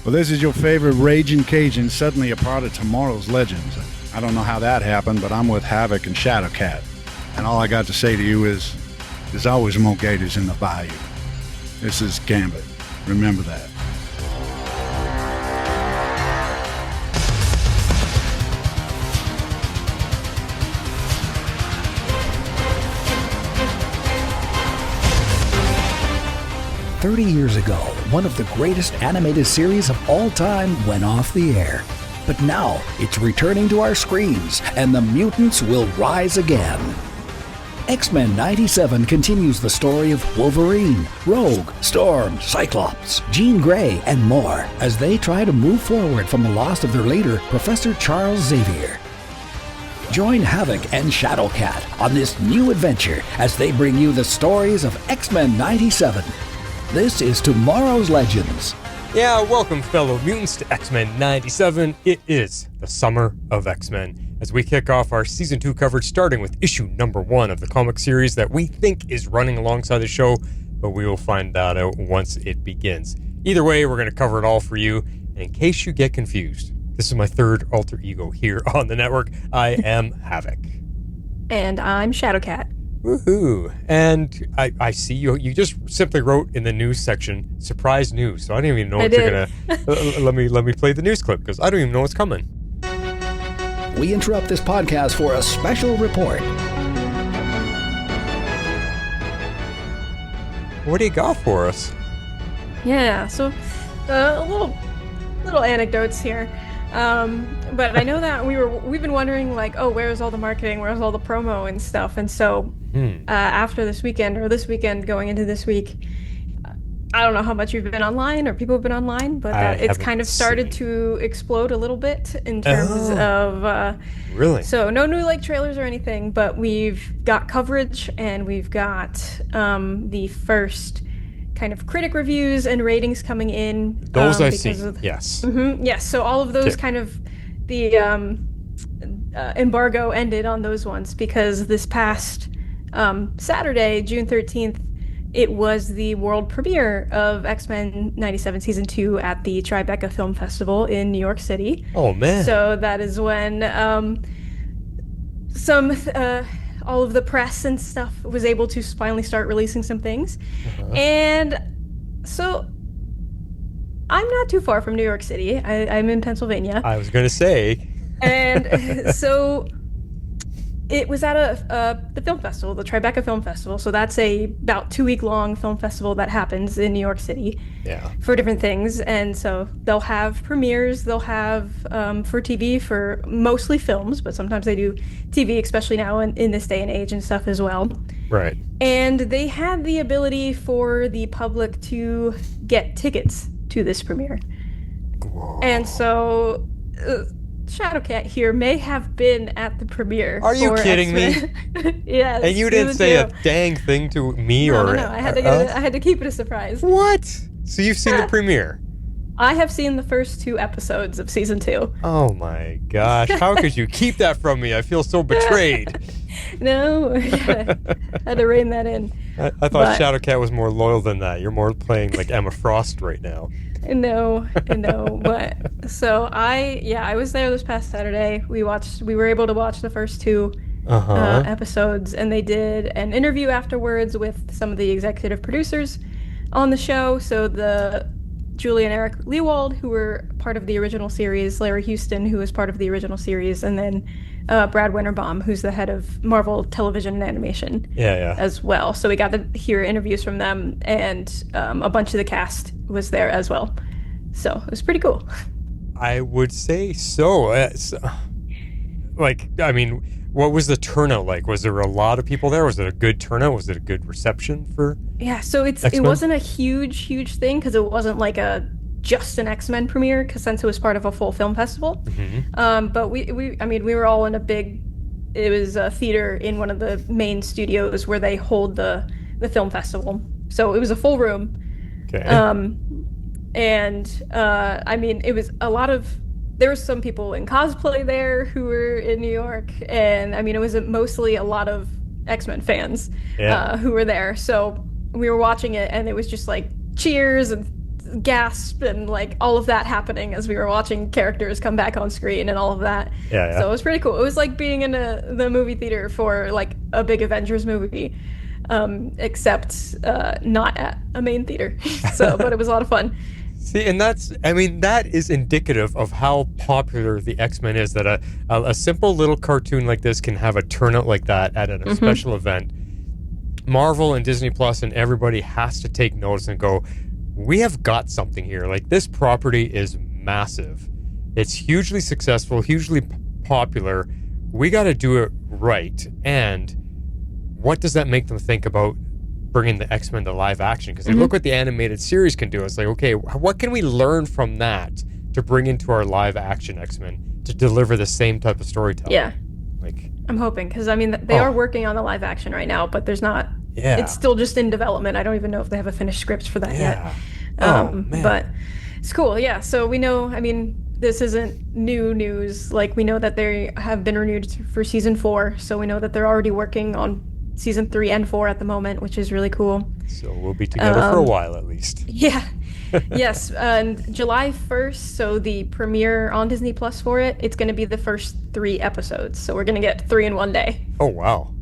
Well, this is your favorite Raging Cajun, suddenly a part of tomorrow's Legends. I don't know how that happened, but I'm with Havoc and Shadowcat. And all I got to say to you is, there's always more gators in the bayou. This is Gambit. Remember that. "30 years ago, one of the greatest animated series of all time went off the air. But now it's returning to our screens, and the mutants will rise again. X-Men 97 continues the story of Wolverine, Rogue, Storm, Cyclops, Jean Grey, and more as they try to move forward from the loss of their leader, Professor Charles Xavier. Join Havoc and Shadowcat on this new adventure as they bring you the stories of X-Men 97. This is tomorrow's Legends. Yeah, welcome fellow mutants to X-Men 97. It is the summer of X-Men as we kick off our Season 2 coverage starting with issue number 1 of the comic series that we think is running alongside the show, but we will find that out once it begins. Either way, we're going to cover it all for you, and in case you get confused, this is my third alter ego here on the network. I am Havoc. And I'm Shadowcat. Woohoo! And I see you just simply wrote in the news section, surprise news. So I don't even know what you're going to... let me play the news clip, because I don't even know what's coming. We interrupt this podcast for a special report. What do you got for us? Yeah, so a little anecdotes here. But I know that we've been wondering, like, oh, where's all the marketing? Where's all the promo and stuff? And so after this weekend, or this weekend going into this week, I don't know how much you've been online or people have been online, but it's kind of started to explode a little bit in terms of... Really? So no new trailers or anything, but we've got coverage and we've got the first kind of critic reviews and ratings coming in. Those I've seen, yes. Mm-hmm, yes, so all of those kind of... The embargo ended on those ones because this past Saturday, June 13th, it was the world premiere of X-Men 97 Season 2 at the Tribeca Film Festival in New York City. Oh, man. So that is when all of the press and stuff was able to finally start releasing some things. And so I'm not too far from New York City. I'm in Pennsylvania. I was going to say. And so it was at the film festival, the Tribeca Film Festival. So that's about 2-week-long film festival that happens in New York City for different things. And so they'll have premieres. They'll have for TV for mostly films, but sometimes they do TV, especially now in this day and age and stuff as well. Right. And they had the ability for the public to get tickets to this premiere. Whoa. And so Shadowcat here may have been at the premiere. Are you kidding me? Yes. And you didn't say a dang thing to me No. I had to keep it a surprise. What? So you've seen the premiere? I have seen the first 2 episodes of Season 2. Oh my gosh. How could you keep that from me? I feel so betrayed. No. Had to rein that in. I thought Shadowcat was more loyal than that. You're more playing like Emma Frost right now. No, but so I was there this past Saturday. We were able to watch the first 2 episodes, and they did an interview afterwards with some of the executive producers on the show. So the Julie and Eric Lewald, who were part of the original series, Larry Houston, who was part of the original series, and then Brad Winterbaum, who's the head of Marvel Television and Animation as well. So we got to hear interviews from them, and a bunch of the cast was there as well. So it was pretty cool. I would say so. What was the turnout like? Was there a lot of people there? Was it a good turnout? Was it a good reception for so it wasn't a huge thing because it wasn't like just an X-Men premiere since it was part of a full film festival. But we were all in it was a theater in one of the main studios where they hold the film festival. So it was a full room. Okay. It was a lot of... There were some people in cosplay there who were in New York, and it was mostly a lot of X-Men fans who were there. So we were watching it, and it was just like cheers and gasp and like all of that happening as we were watching characters come back on screen and all of that. Yeah. So it was pretty cool. It was like being in the movie theater for like a big Avengers movie, except not at a main theater. But it was a lot of fun. See, and that is indicative of how popular the X-Men is, that a simple little cartoon like this can have a turnout like that at a special event. Marvel and Disney Plus and everybody has to take notice and go, we have got something here. Like, this property is massive. It's hugely successful, hugely popular. We got to do it right. And what does that make them think about bringing the X-Men to live action? Because they look what the animated series can do. It's like, okay, what can we learn from that to bring into our live action X-Men to deliver the same type of storytelling? Yeah. Like, I'm hoping, because I mean, they are working on the live action right now, but there's not. Yeah. It's still just in development. I don't even know if they have a finished script for that yet. Man. But it's cool. Yeah. So we know, I mean, this isn't new news. Like, we know that they have been renewed for season 4. So we know that they're already working on season 3 and 4 at the moment, which is really cool. So we'll be together for a while at least. Yeah. Yes. And July 1st, so the premiere on Disney Plus for it, it's going to be the first 3 episodes. So we're going to get 3 in one day. Oh, wow.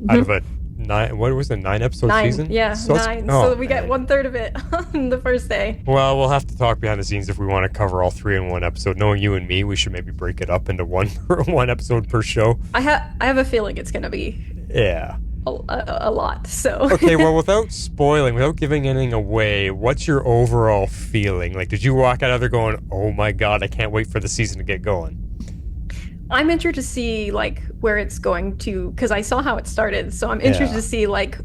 Out of a 9-episode season? Yeah, so 9. So we get 1/3 of it on the first day. Well, we'll have to talk behind the scenes if we want to cover all 3 in one episode. Knowing you and me, we should maybe break it up into one episode per show. I have a feeling it's going to be a lot. So okay, well, without spoiling, without giving anything away, what's your overall feeling? Like, did you walk out of there going, "Oh my god, I can't wait for the season to get going"? I'm interested to see like where it's going to, because I saw how it started, so I'm interested to see like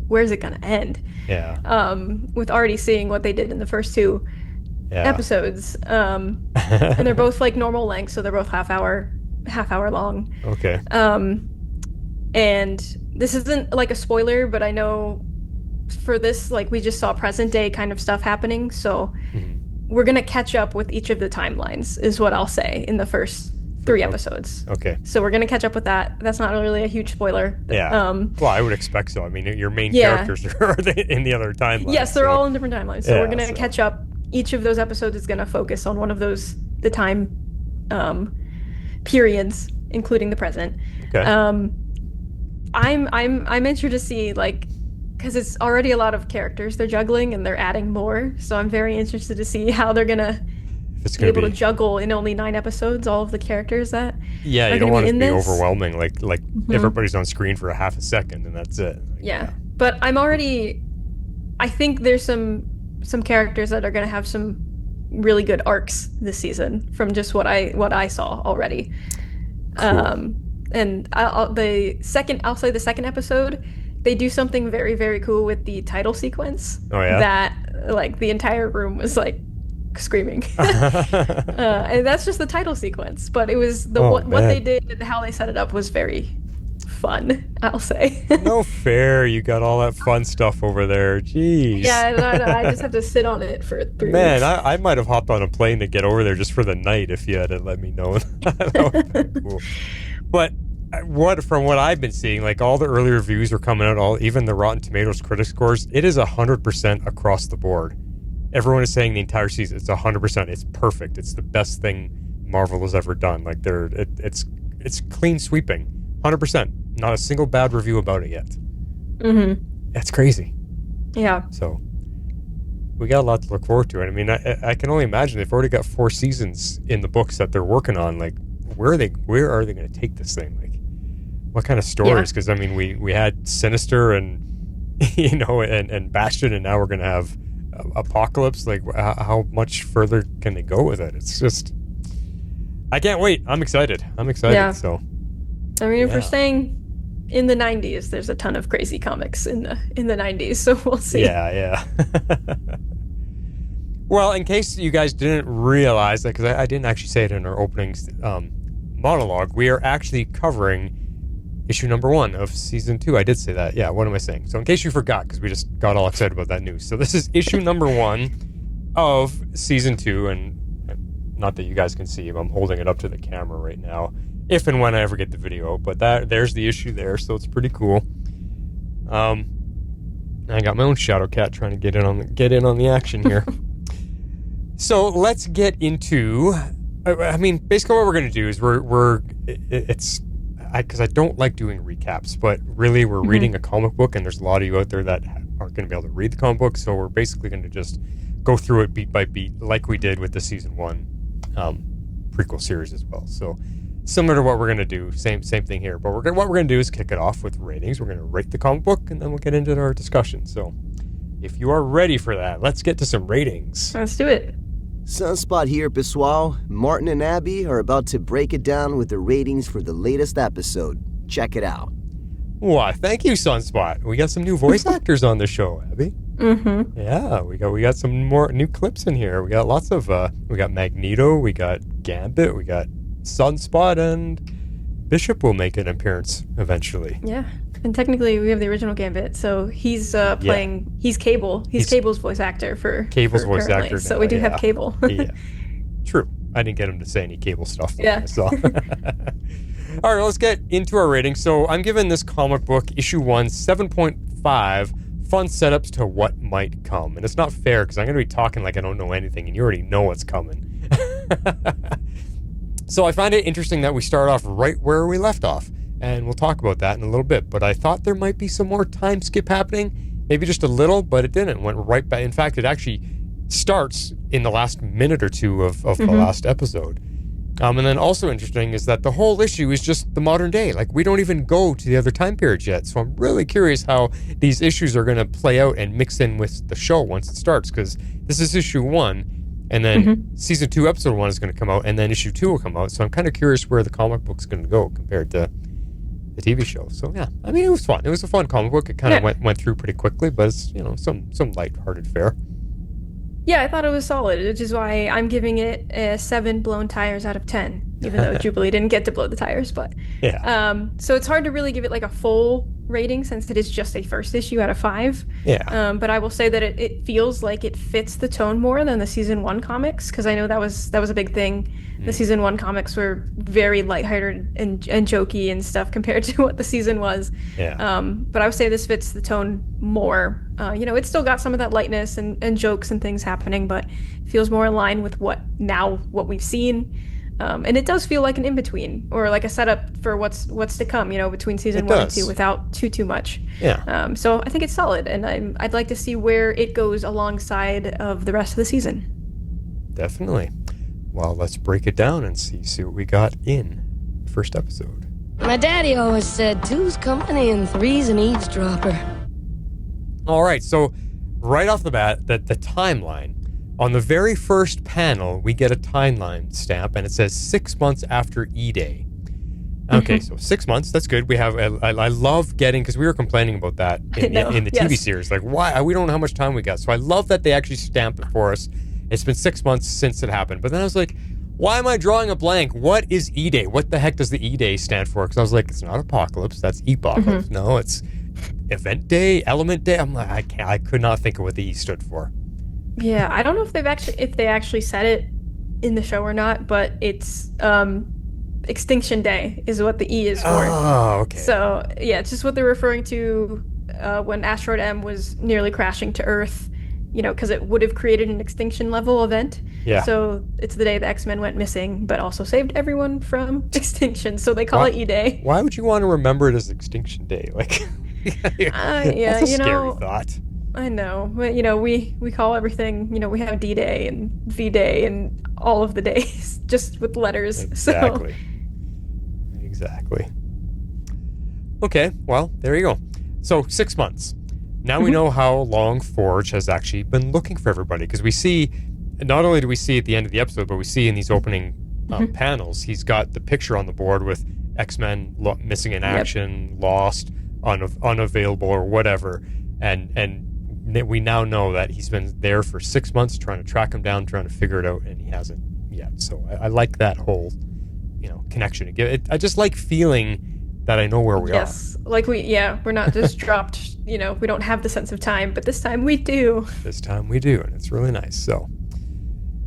where's it gonna end. Yeah. With already seeing what they did in the first 2 episodes, and they're both like normal length, so they're both half hour long. Okay. And this isn't like a spoiler, but I know for this, like, we just saw present day kind of stuff happening, so we're gonna catch up with each of the timelines, is what I'll say, in the first 3 episodes. Okay. So we're gonna catch up with that. That's not really a huge spoiler. Yeah. Well, I would expect so. I mean, your main characters are in the other timelines. Yes, they're all in different timelines. So we're gonna catch up. Each of those episodes is gonna focus on one of the time periods, including the present. Okay. I'm interested to see, like, because it's already a lot of characters they're juggling and they're adding more. So I'm very interested to see how they're gonna be able to juggle in only 9 episodes all of the characters that you are don't want it to be this. Overwhelming. Like everybody's on screen for a half a second and that's it. Like, but I think there's some characters that are gonna have some really good arcs this season from just what I saw already. Cool. And I'll say the second episode, they do something very, very cool with the title sequence. Oh yeah. That like the entire room was like screaming, and that's just the title sequence. But it was what they did and how they set it up was very fun, I'll say. No fair, you got all that fun stuff over there. Jeez. Yeah, no, I just have to sit on it for 3 weeks. Man, I might have hopped on a plane to get over there just for the night if you had let me know. That would have been cool. But from what I've been seeing, like all the early reviews are coming out, even the Rotten Tomatoes critic scores, it is 100% across the board. Everyone is saying the entire season, it's 100%. It's perfect. It's the best thing Marvel has ever done. Like it's clean sweeping, 100%. Not a single bad review about it yet. Mm-hmm. That's crazy. Yeah. So we got a lot to look forward to. And I mean, I can only imagine they've already got 4 seasons in the books that they're working on. Like, where are they going to take this thing? Like, what kind of stories? Because I mean, we had Sinister and and Bastion, and now we're going to have Apocalypse. Like, how much further can they go with it? It's just, I can't wait. I'm excited. Yeah. So, I mean, if we're staying in the 90s, there's a ton of crazy comics in the 90s. So we'll see. Yeah. Well, in case you guys didn't realize that, because I didn't actually say it in our opening monologue, we are actually covering issue number 1 of season 2. I did say that. Yeah, what am I saying? So in case you forgot, because we just got all excited about that news. So this is issue number 1 of season 2, and not that you guys can see him. I'm holding it up to the camera right now, if and when I ever get the video. But there's the issue there, so it's pretty cool. I got my own Shadow Cat trying to get in on the action here. So let's get into. I mean, basically, what we're going to do is because I don't like doing recaps, but really, we're reading a comic book, and there's a lot of you out there that aren't going to be able to read the comic book. So we're basically going to just go through it beat by beat, like we did with the season 1 prequel series as well. So similar to what we're going to do, same thing here. But what we're going to do is kick it off with ratings. We're going to rate the comic book, and then we'll get into our discussion. So if you are ready for that, let's get to some ratings. Let's do it. Sunspot here, Biswal. Martin and Abby are about to break it down with the ratings for the latest episode. Check it out. Why, thank you, Sunspot. We got some new voice actors on the show, Abby. Mm-hmm. Yeah, we got some more new clips in here. We got lots of we got Magneto, we got Gambit, we got Sunspot, and Bishop will make an appearance eventually. Yeah. And technically, we have the original Gambit, so he's playing. He's Cable. He's Cable's voice actor for Cable's voice currently. actor. So we do have Cable. Yeah, true. I didn't get him to say any Cable stuff. Yeah. So. All right, let's get into our rating. So I'm giving this comic book issue 1 7.5. Fun setups to what might come, and it's not fair because I'm going to be talking like I don't know anything, and you already know what's coming. So I find it interesting that we start off right where we left off. And we'll talk about that in a little bit. But I thought there might be some more time skip happening. Maybe just a little, but it didn't. It went right back. In fact, it actually starts in the last minute or two of the last episode. And then also interesting is that the whole issue is just the modern day. Like, we don't even go to the other time periods yet. So I'm really curious how these issues are going to play out and mix in with the show once it starts. Because this is issue 1. And then season 2, episode 1 is going to come out. And then issue 2 will come out. So I'm kind of curious where the comic book's going to go compared to the TV show. So yeah, I mean, it was fun. It was a fun comic book. It kind of went through pretty quickly, but it's, some lighthearted fare. Yeah, I thought it was solid, which is why I'm giving it 7 blown tires out of 10, even though Jubilee didn't get to blow the tires. But yeah, so it's hard to really give it like a full rating since it is just a first issue out of 5. Yeah. But I will say that it feels like it fits the tone more than the season 1 comics, because I know that was a big thing. The season 1 comics were very lighthearted and jokey and stuff compared to what the season was. Yeah. But I would say this fits the tone more. It's still got some of that lightness and jokes and things happening, but feels more in line with what we've seen. And it does feel like an in-between, or like a setup for what's to come, between season 1 and 2 without too much. Yeah. So I think it's solid, and I'd like to see where it goes alongside of the rest of the season. Definitely. Well, let's break it down and see what we got in the first episode. My daddy always said 2's company and 3's an eavesdropper. All right, so right off the bat, the timeline. On the very first panel, we get a timeline stamp, and it says 6 months after E-Day. Okay, so 6 months, that's good. We have, I love getting, because we were complaining about that in the TV series. Like, why? We don't know how much time we got. So I love that they actually stamp it for us. It's been 6 months since it happened. But then I was like, why am I drawing a blank? What is E-Day? What the heck does the E-Day stand for? Because I was like, it's not Apocalypse, that's Epocalypse. No, it's Event Day, Element Day. I'm like, I could not think of what the E stood for. Yeah, I don't know if they actually said it in the show or not, but it's Extinction Day is what the E is for. Oh, okay. So yeah, it's just what they're referring to when Asteroid M was nearly crashing to Earth. Because it would have created an extinction level event. Yeah. So it's the day the X-Men went missing, but also saved everyone from extinction. So they call it E-Day. Why would you want to remember it as Extinction Day? Like, yeah, that's a scary thought. I know, but we call everything. We have D-Day and V-Day and all of the days just with letters. Exactly. So. Exactly. Okay, well, there you go. So 6 months. Now we know how long Forge has actually been looking for everybody, because we see, not only do we see at the end of the episode, but we see in these opening panels, he's got the picture on the board with X-Men missing in action, lost, unavailable, or whatever, and we now know that he's been there for 6 months trying to track him down, trying to figure it out, and he hasn't yet. So I like that whole, connection. I just like feeling that I know where we are. Yes, like we're not just dropped, we don't have the sense of time, but this time we do. This time we do, and it's really nice. So,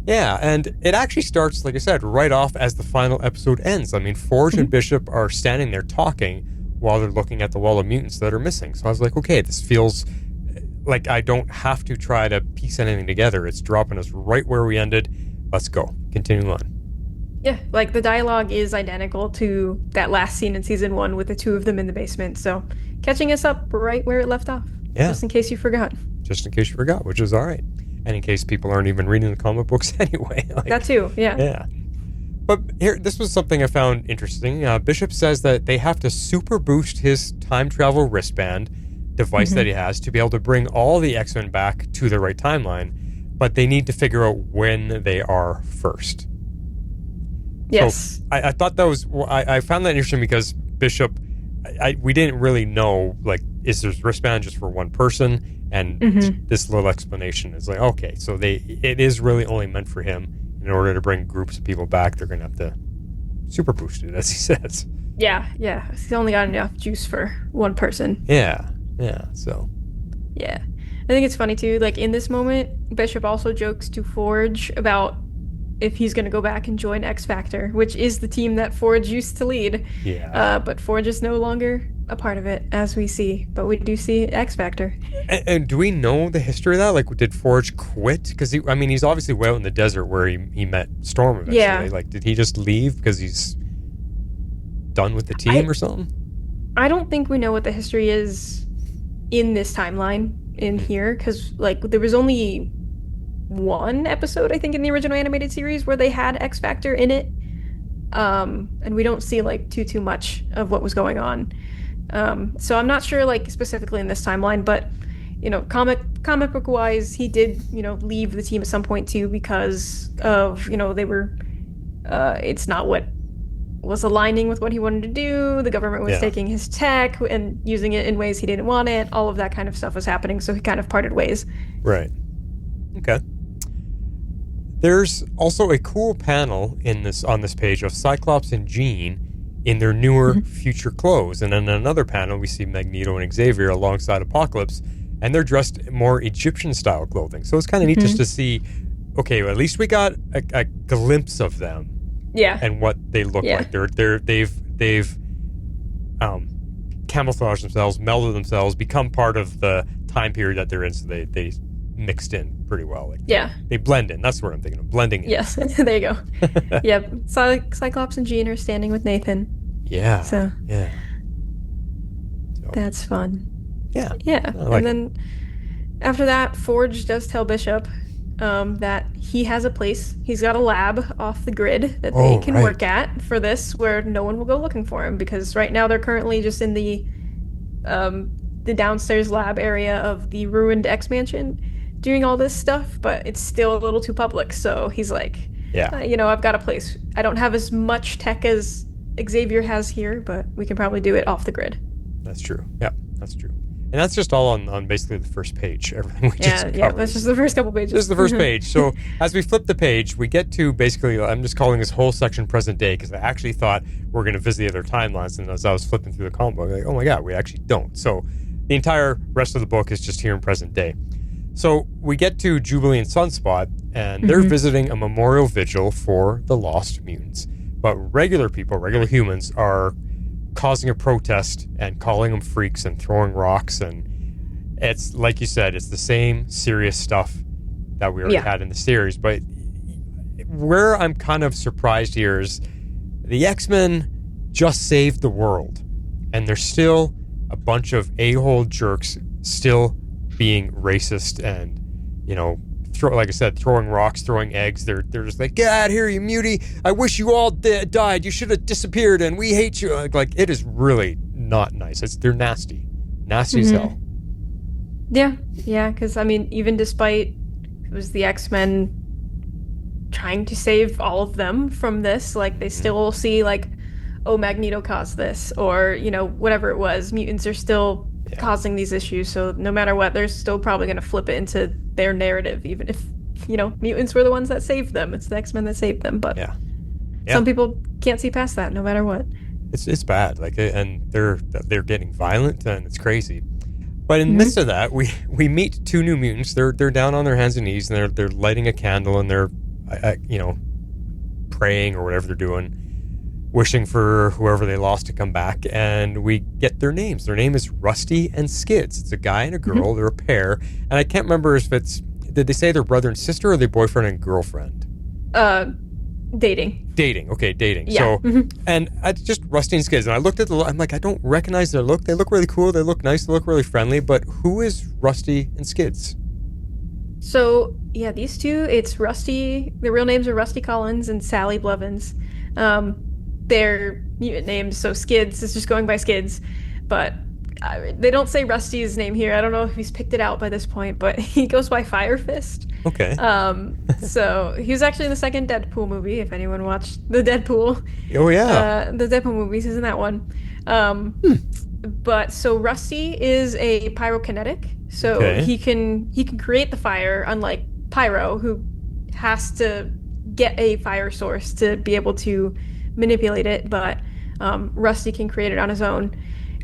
yeah, and it actually starts, like I said, right off as the final episode ends. I mean, Forge and Bishop are standing there talking while they're looking at the wall of mutants that are missing. So I was like, okay, this feels like I don't have to try to piece anything together. It's dropping us right where we ended. Let's go. Continue on. Yeah, like the dialogue is identical to that last scene in season 1 with the two of them in the basement. So catching us up right where it left off. Yeah. Just in case you forgot. Just in case you forgot, which is all right. And in case people aren't even reading the comic books anyway. Like, that too, yeah. Yeah. But here, this was something I found interesting. Bishop says that they have to super boost his time travel wristband device that he has to be able to bring all the X-Men back to the right timeline, but they need to figure out when they are first. Yes. So I thought that was, I found that interesting because Bishop, we didn't really know, like, is this wristband just for one person? And this little explanation is like, okay, so it is really only meant for him. In order to bring groups of people back, they're going to have to super boost it, as he says. Yeah. He's only got enough juice for one person. Yeah, so. Yeah. I think it's funny, too. Like, in this moment, Bishop also jokes to Forge about if he's going to go back and join X Factor, which is the team that Forge used to lead. Yeah. But Forge is no longer a part of it, as we see. But we do see X Factor. And do we know the history of that? Like, did Forge quit? Because, he's obviously way out in the desert where he met Storm eventually. Yeah. Like, did he just leave because he's done with the team or something? I don't think we know what the history is in this timeline in here, because, like, there was only one episode, I think, in the original animated series where they had X Factor in it. And we don't see, like, too much of what was going on. So I'm not sure, like, specifically in this timeline, but, comic book wise, he did, leave the team at some point too, because of, they were, it's not what was aligning with what he wanted to do. The government was taking his tech and using it in ways he didn't want it. All of that kind of stuff was happening. So he kind of parted ways. Right. Okay. There's also a cool panel on this page of Cyclops and Jean in their newer future clothes. And in another panel, we see Magneto and Xavier alongside Apocalypse, and they're dressed in more Egyptian-style clothing. So it's kind of neat just to see, okay, well, at least we got a glimpse of them. Yeah. And what they look like. They've camouflaged themselves, melded themselves, become part of the time period that they're in, so they mixed in pretty well. Like they blend in. That's what I'm thinking of, blending in. Yes, there you go. Yep. Cyclops and Jean are standing with Nathan. Yeah. So that's fun. Yeah. And then after that, Forge does tell Bishop that he has a place. He's got a lab off the grid that they can work at for this, where no one will go looking for him, because right now they're currently just in the downstairs lab area of the ruined X Mansion doing all this stuff, but it's still a little too public. So he's like, I've got a place. I don't have as much tech as Xavier has here, but we can probably do it off the grid. That's true. Yeah, that's true. And that's just all on basically the first page, everything we just covered. Yeah, that's just the first couple pages. This is the first page. So as we flip the page, we get to basically, I'm just calling this whole section present day, because I actually thought we're going to visit the other timelines, and as I was flipping through the comic book, like, oh my God, we actually don't. So the entire rest of the book is just here in present day. So we get to Jubilee and Sunspot, and they're visiting a memorial vigil for the lost mutants. But regular people, regular humans, are causing a protest and calling them freaks and throwing rocks, and it's like you said, it's the same serious stuff that we already had in the series. But where I'm kind of surprised here is the X-Men just saved the world, and there's still a bunch of a-hole jerks still being racist and, like I said, throwing rocks, throwing eggs. They're just like, get out of here, you mutie. I wish you all died. You should have disappeared, and we hate you. Like, it is really not nice. They're nasty. Nasty as hell. Yeah, because, even despite it was the X-Men trying to save all of them from this, like, they still see, like, oh, Magneto caused this, or, whatever it was. Mutants are still causing these issues, so no matter what, they're still probably going to flip it into their narrative, even if mutants were the ones that saved them. It's the X-Men that saved them, but some people can't see past that no matter what. It's bad, like, and they're getting violent, and it's crazy. But in the midst of that, we meet two new mutants. They're down on their hands and knees, and they're lighting a candle, and they're praying or whatever they're doing. wishing for whoever they lost to come back, and we get their names. Their name is Rusty and Skids. It's a guy and a girl. They're a pair, and I can't remember if did they say they're brother and sister, or are they boyfriend and girlfriend? Dating. Okay, dating. Yeah. So, and I just Rusty and Skids, and I looked at I'm like, I don't recognize their look. They look really cool. They look nice. They look really friendly. But who is Rusty and Skids? So, yeah, these two, it's Rusty. Their real names are Rusty Collins and Sally Blevins. Their mutant names, so Skids is just going by Skids, but they don't say Rusty's name here. I don't know if he's picked it out by this point, but he goes by Fire Fist. Okay. So he was actually in the second Deadpool movie, if anyone watched the Deadpool. Oh, yeah. The Deadpool movies, he's in that one. But so Rusty is a pyrokinetic, so he can create the fire, unlike Pyro, who has to get a fire source to be able to manipulate it, but Rusty can create it on his own.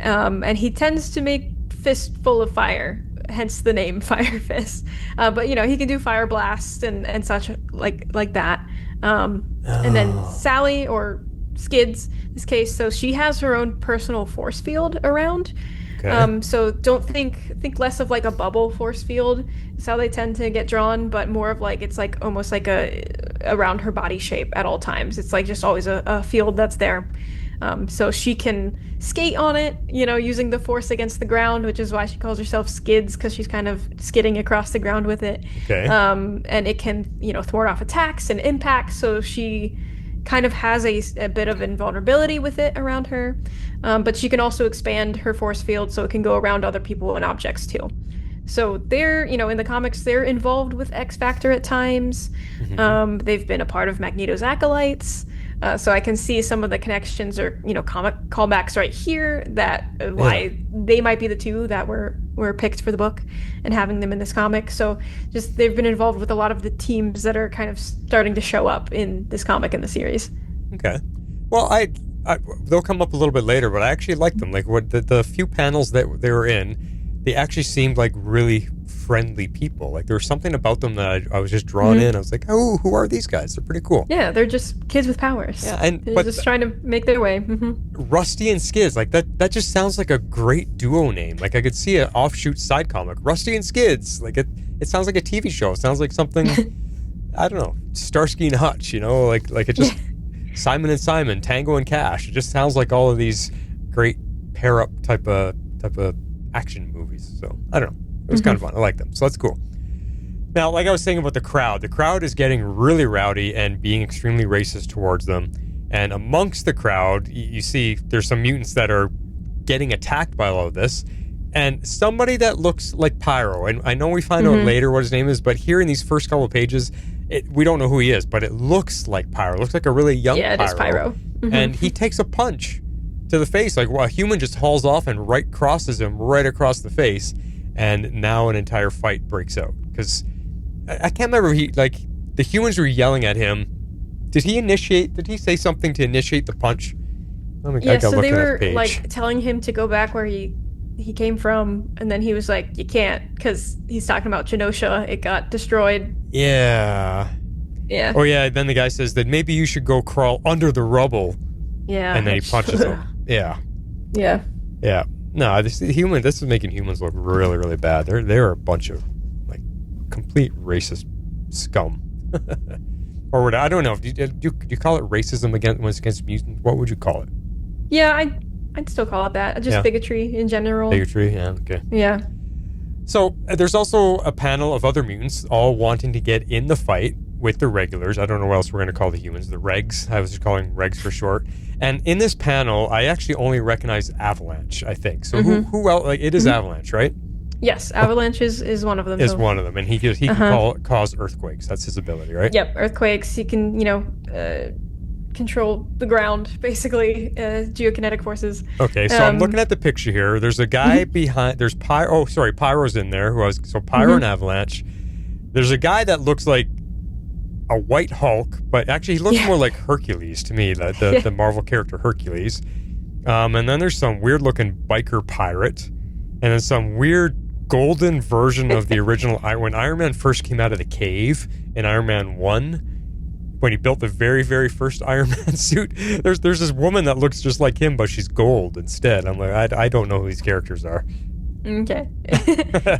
And he tends to make fists full of fire, hence the name Fire Fist. But, he can do fire blast and such like that. And then Sally, or Skids, in this case, so she has her own personal force field around. Okay. So don't think less of like a bubble force field is how they tend to get drawn, but more of like, it's like almost like a around her body shape at all times. It's like just always a field that's there. So she can skate on it, using the force against the ground, which is why she calls herself Skids, because she's kind of skidding across the ground with it. Okay. And it can, thwart off attacks and impacts, so she kind of has a bit of invulnerability with it around her. But she can also expand her force field so it can go around other people and objects too. So they're, in the comics, they're involved with X-Factor at times. They've been a part of Magneto's Acolytes. So I can see some of the connections or, comic callbacks right here that why they might be the two that were picked for the book and having them in this comic. So just they've been involved with a lot of the teams that are kind of starting to show up in this comic and the series. Okay. Well, they'll come up a little bit later, but I actually like them. Like what the few panels that they were in, they actually seemed like really friendly people. Like there was something about them that I was just drawn in. I was like, oh, who are these guys? They're pretty cool. Yeah, they're just kids with powers. Yeah, and they're just trying to make their way. Rusty and Skids, like that just sounds like a great duo name. Like I could see an offshoot side comic, Rusty and Skids. Like it sounds like a TV show. It sounds like something I don't know, Starsky and Hutch. Like it just Simon and Simon, Tango and Cash. It just sounds like all of these great pair up type of action movies. So I don't know. It was kind of fun. I like them. So that's cool. Now, like I was saying about the crowd is getting really rowdy and being extremely racist towards them. And amongst the crowd, you see there's some mutants that are getting attacked by all of this. And somebody that looks like Pyro, and I know we find out later what his name is, but here in these first couple of pages, we don't know who he is, but it looks like Pyro. It looks like a really young Pyro. Yeah, it is Pyro. And he takes a punch to the face. Like, a human just hauls off and crosses him right across the face. And now an entire fight breaks out. Because I can't remember the humans were yelling at him. Did he say something to initiate the punch? So they were telling him to go back where he came from, and then he was like, you can't, because he's talking about Genosha. It got destroyed. Yeah. Oh yeah, then the guy says that maybe you should go crawl under the rubble. Yeah. And then he punches him. Yeah. No, this is making humans look really, really bad. They're a bunch of complete racist scum. Or I don't know. Do you call it racism when it's against mutants? What would you call it? Yeah, I'd still call it that. Just bigotry in general. Bigotry, yeah, okay. Yeah. So there's also a panel of other mutants all wanting to get in the fight with the regulars. I don't know what else we're going to call the humans. The regs. I was just calling regs for short. And in this panel, I actually only recognize Avalanche, I think. So who else? It is Avalanche, right? Yes, Avalanche is one of them. Is one of them, and he can cause earthquakes. That's his ability, right? Yep, earthquakes. He can, control the ground, basically, geokinetic forces. Okay, so I'm looking at the picture here. There's a guy behind. There's Pyro. Oh, sorry, Pyro's in there. Pyro and Avalanche. There's a guy that looks like a white Hulk, but actually he looks more like Hercules to me, the Marvel character Hercules. And then there's some weird looking biker pirate, and then some weird golden version of the original when Iron Man first came out of the cave in Iron Man 1. when he built the very, very first Iron Man suit, there's this woman that looks just like him, but she's gold instead. I'm like, I don't know who these characters are. Okay.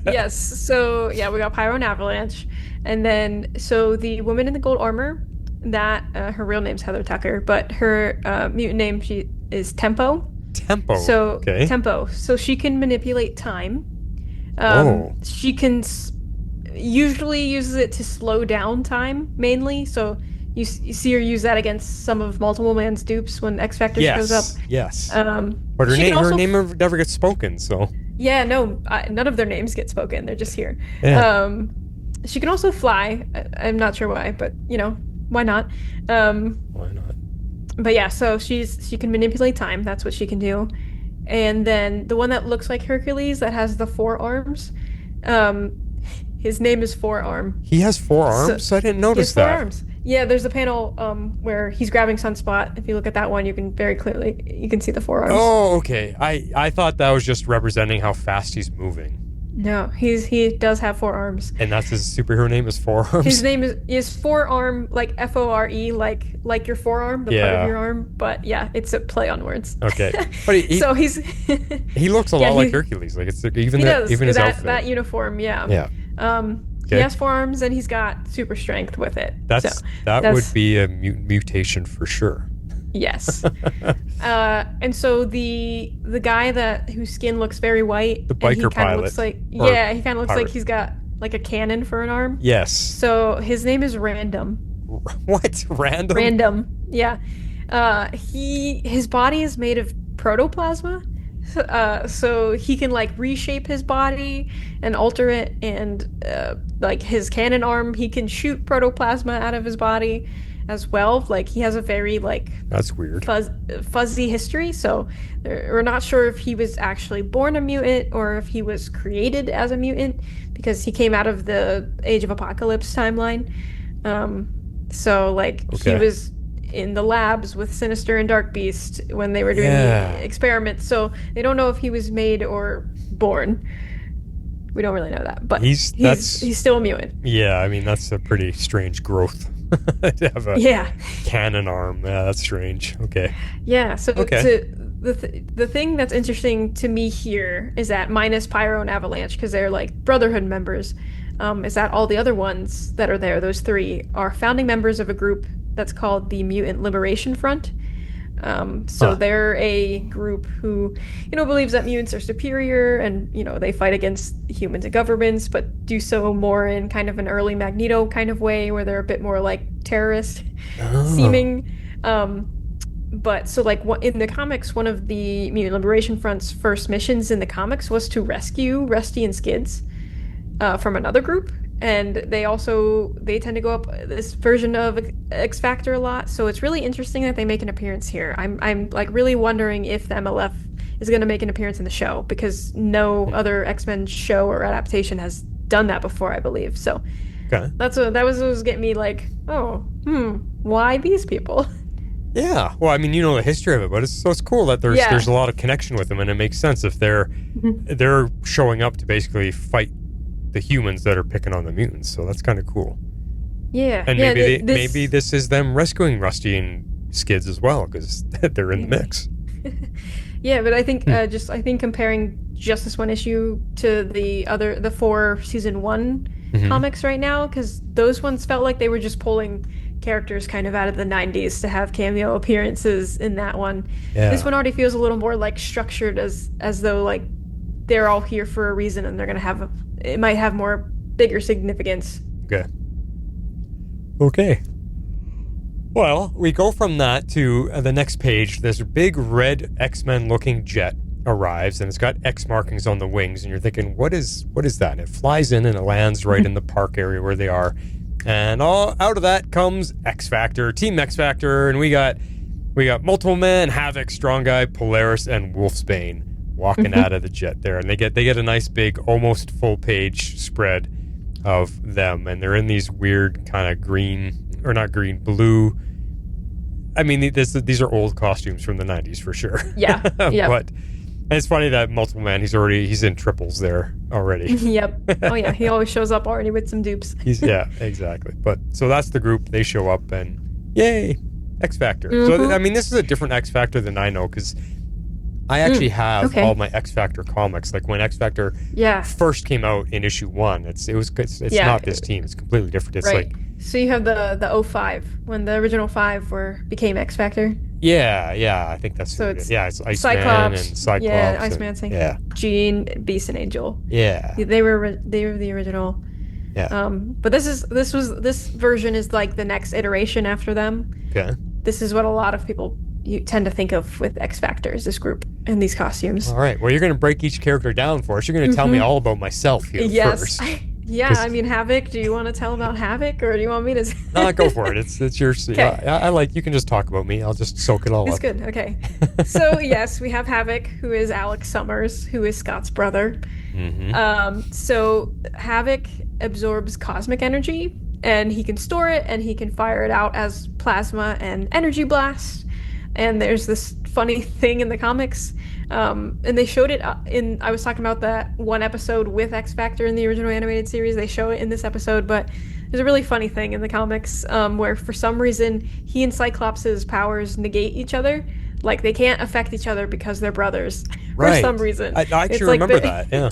Yes. So yeah, we got Pyro and Avalanche, and then so the woman in the gold armor, that her real name's Heather Tucker, but her mutant name is Tempo. Tempo. So okay. Tempo. So she can manipulate time. She can usually uses it to slow down time mainly. So you see her use that against some of Multiple Man's dupes when X Factor shows up. Yes. But her name never gets spoken. So. Yeah. No. None of their names get spoken. They're just here. Yeah. She can also fly. I'm not sure why, but why not? Why not? But yeah, so she can manipulate time. That's what she can do. And then the one that looks like Hercules that has the 4 arms, his name is Forearm. He has 4 arms? So I didn't notice that. 4 arms. Yeah, there's a panel where he's grabbing Sunspot. If you look at that one, you can very clearly see the 4 arms. Oh, okay. I thought that was just representing how fast he's moving. No, he does have 4 arms. And that's his superhero name is Forearms? His name is Forearm, like Fore, like your forearm, the part of your arm. But yeah, it's a play on words. Okay. But so he's he looks a lot like Hercules. Like it's even his outfit. That uniform, yeah. Yeah. He has 4 arms and he's got super strength with it. That would be a mutation for sure. Yes. And so the guy whose skin looks very white, the biker pilot, looks like he kind of looks like he's got like a cannon for an arm. Yes. So his name is Random. What? Random? Random. Yeah. His body is made of protoplasma. So he can like reshape his body and alter it, and like his cannon arm, he can shoot protoplasma out of his body as well. Like he has a very that's weird fuzzy history, so we're not sure if he was actually born a mutant or if he was created as a mutant, because he came out of the Age of Apocalypse timeline. He was in the labs with Sinister and Dark Beast when they were doing the experiments, so they don't know if he was made or born. We don't really know that, but he's still a mutant. Yeah, I mean that's a pretty strange growth. To have a cannon arm. Yeah, that's strange. Okay. Yeah, so the thing that's interesting to me here is that minus Pyro and Avalanche, because they're like Brotherhood members, is that all the other ones that are there, those 3, are founding members of a group that's called the Mutant Liberation Front. They're a group who, believes that mutants are superior and, they fight against humans and governments, but do so more in kind of an early Magneto kind of way where they're a bit more like terrorist seeming. But so in the comics, one of the Mutant Liberation Front's first missions in the comics was to rescue Rusty and Skids from another group. And they tend to go up this version of X Factor a lot, so it's really interesting that they make an appearance here. I'm like really wondering if the MLF is going to make an appearance in the show, because no other X-Men show or adaptation has done that before, I believe. So that was getting me like, why these people? Yeah, well, I mean, the history of it, but it's cool that there's a lot of connection with them, and it makes sense if they're showing up to basically fight the humans that are picking on the mutants, so that's kind of cool. Yeah, and maybe this is them rescuing Rusty and Skids as well, because they're in the mix. Yeah, but I think I think comparing just this one issue to the 4 season 1 comics right now, because those ones felt like they were just pulling characters kind of out of the 90s to have cameo appearances in that one. Yeah. This one already feels a little more like structured as though like they're all here for a reason, and they're gonna it might have more bigger significance. Okay. Well, we go from that to the next page. This big red X-Men looking jet arrives, and it's got X markings on the wings, and you're thinking, what is that? And it flies in and it lands right in the park area where they are. And all out of that comes X Factor, Team X Factor, and we got Multiple Man, Havoc, Strong Guy, Polaris, and Wolfsbane walking out of the jet there, and they get a nice big, almost full page spread of them, and they're in these weird kind of blue. I mean, these are old costumes from the 90s for sure. Yeah. But it's funny that Multiple Man, he's in triples there already. Yep. Oh yeah, he always shows up already with some dupes. Yeah, exactly. But so that's the group. They show up, and Yay! X Factor. So, I mean, this is a different X Factor than I know, because I actually have all my X Factor comics. Like, when X Factor first came out in issue 1, it's not this team. It's completely different. It's like... So you have the 05, when the original 5 became X Factor? Yeah, I think that's so what it is. Yeah, it's Iceman Cyclops, and Cyclops. Yeah, Iceman, Jean, Beast, and Angel. Yeah. They were the original. Yeah. But this version is like the next iteration after them. Okay. This is what a lot of people you tend to think of with X Factors, this group and these costumes. All right. Well, you're going to break each character down for us. You're going to tell me all about myself here first. Yeah, I mean, Havoc. Do you want to tell about Havoc, or do you want me to? No, go for it. It's yours. Okay. I like. You can just talk about me. I'll just soak it all up. It's good. Okay. So yes, we have Havoc, who is Alex Summers, who is Scott's brother. So Havoc absorbs cosmic energy, and he can store it, and he can fire it out as plasma and energy blast. And there's this funny thing in the comics. And they showed it I was talking about that one episode with X Factor in the original animated series. They show it in this episode, but there's a really funny thing in the comics where for some reason he and Cyclops' powers negate each other. Like, they can't affect each other because they're brothers for some reason. I actually remember that, yeah.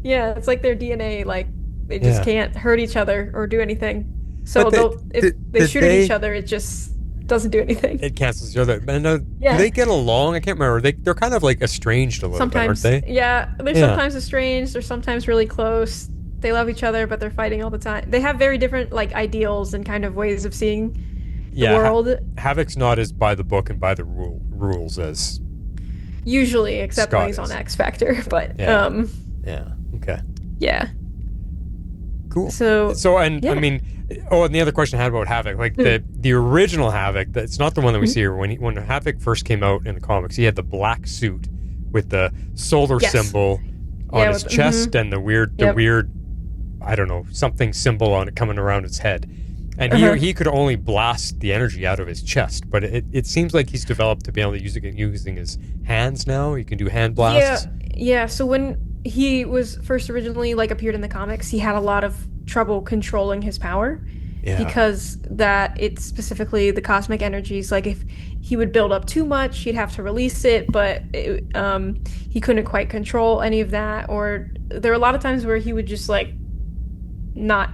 Yeah, it's like their DNA, like, they just can't hurt each other or do anything. So if they shoot at each other, it just doesn't do anything. It cancels each other. And do they get along? I can't remember. They're kind of like estranged a little bit, aren't they? Yeah, they're sometimes estranged. They're sometimes really close. They love each other, but they're fighting all the time. They have very different like ideals and kind of ways of seeing the world. Havoc's not as by the book and by the rules as usually, except Scott when he's on X Factor. But okay. Yeah. Cool. I mean, and the other question I had about Havoc, like the original Havoc, it's not the one that we see here. When Havoc first came out in the comics, he had the black suit with the solar symbol on his chest and the weird, I don't know, something symbol on it coming around his head. And he could only blast the energy out of his chest, but it seems like he's developed to be able to use it using his hands now. He can do hand blasts. Yeah. So when he was first originally appeared in the comics, he had a lot of trouble controlling his power because it's specifically the cosmic energies. Like, if he would build up too much, he'd have to release it, but he couldn't quite control any of that. Or there were a lot of times where he would just not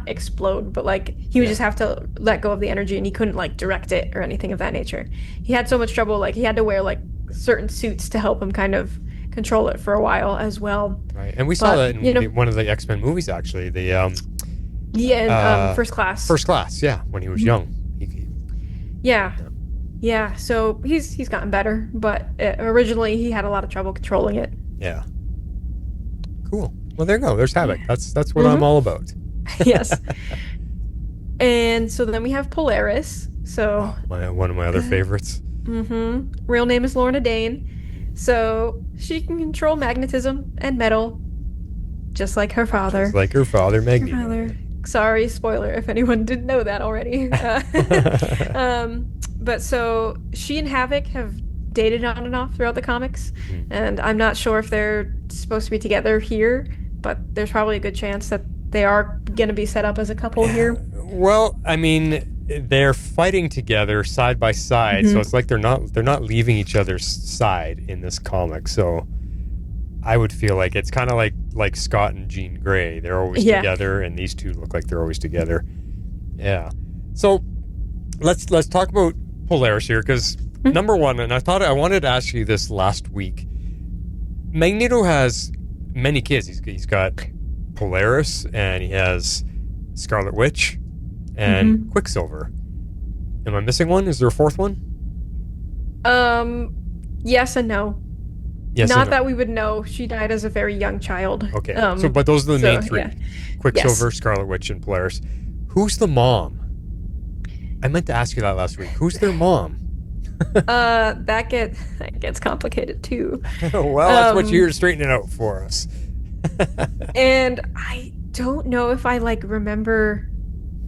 explode, but he would just have to let go of the energy, and he couldn't direct it or anything of that nature. He had so much trouble, he had to wear certain suits to help him kind of control it for a while as well. Right, and we saw that in one of the X-Men movies, actually. First Class. First Class, yeah, when he was young. Yeah. So he's gotten better, but originally he had a lot of trouble controlling it. Yeah. Cool. Well, there you go. There's Havoc. That's what I'm all about. Yes. And so then we have Polaris. So one of my other favorites. Real name is Lorna Dane. So she can control magnetism and metal, just like her father. Just like her father, Magneto. Sorry, spoiler if anyone didn't know that already. But so she and Havoc have dated on and off throughout the comics, and I'm not sure if they're supposed to be together here, but there's probably a good chance that they are going to be set up as a couple here. Well, I mean, they're fighting together side by side, so it's like they're not leaving each other's side in this comic. So I would feel like it's kind of like Scott and Jean Grey. They're always together, and these two look like they're always together. Yeah. So let's talk about Polaris here, because number one, and I wanted to ask you this last week. Magneto has many kids. He's got Polaris, and he has Scarlet Witch and Quicksilver. Am I missing one? Is there a fourth one? Yes and no. Yes. Not that we would know. She died as a very young child. Okay. But those are the main three. Yeah. Quicksilver, Scarlet Witch, and Polaris. Who's the mom? I meant to ask you that last week. Who's their mom? That gets complicated too. Well, that's what you're here to straighten it out for us. And I don't know if I remember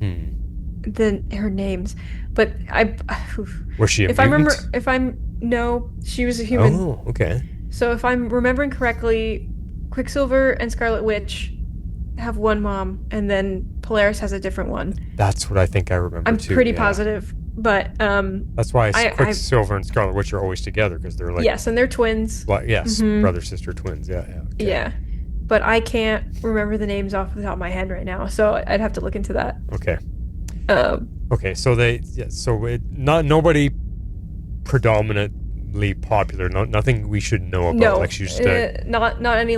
her names, but was she a mutant? No, she was a human. Oh, okay. So if I'm remembering correctly, Quicksilver and Scarlet Witch have one mom, and then Polaris has a different one. That's what I think I remember. I'm pretty positive, But that's why Quicksilver and Scarlet Witch are always together, because they're like, yes, and they're twins. Yes, brother sister twins. Yeah. Okay. Yeah, but I can't remember the names off the top of my head right now, so I'd have to look into that. Okay. Okay, so nobody predominantly popular, nothing we should know about. No, like she's not any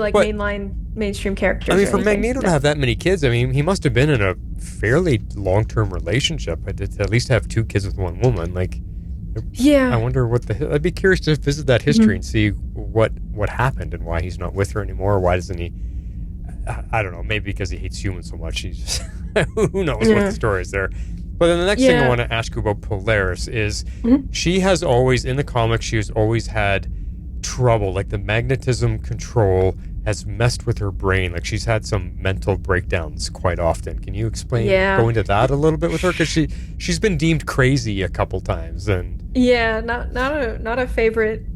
mainstream characters. I mean, for Magneto to have that many kids, I mean, he must have been in a fairly long-term relationship. To at least have 2 kids with one woman, like. Yeah. I wonder I'd be curious to visit that history and see what happened and why he's not with her anymore. Why doesn't he? I don't know. Maybe because he hates humans so much. He's just who knows what the story is there. But then the next thing I want to ask you about Polaris is she has always, in the comics, she has always had trouble. Like the magnetism control has messed with her brain. Like she's had some mental breakdowns quite often. Can you go into that a little bit with her? Because she's been deemed crazy a couple times. And not a favorite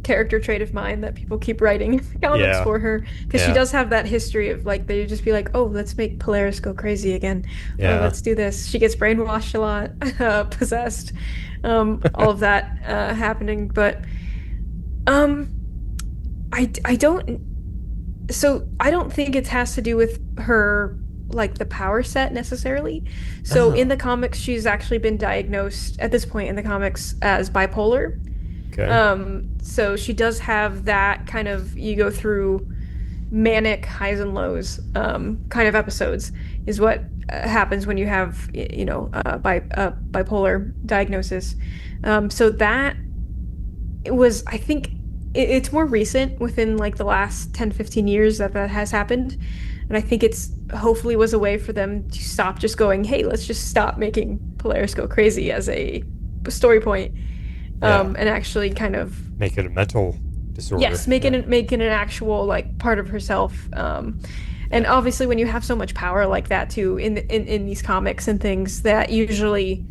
character trait of mine that people keep writing comics for her, because she does have that history of like, they just be like, oh, let's make Polaris go crazy again, let's do this. She gets brainwashed a lot, possessed, all of that happening. But I don't think it has to do with her, like the power set necessarily. So in the comics, she's actually been diagnosed at this point in the comics as bipolar. Okay. So she does have that kind of, you go through manic highs and lows kind of episodes is what happens when you have, bipolar diagnosis. So that was, I think it's more recent, within like the last 10-15 years that has happened. And I think it's hopefully was a way for them to stop just going, hey, let's just stop making Polaris go crazy as a story point. And actually kind of make it a mental disorder. Yes, making it an actual like part of herself. And obviously when you have so much power like that too in these comics and things, that usually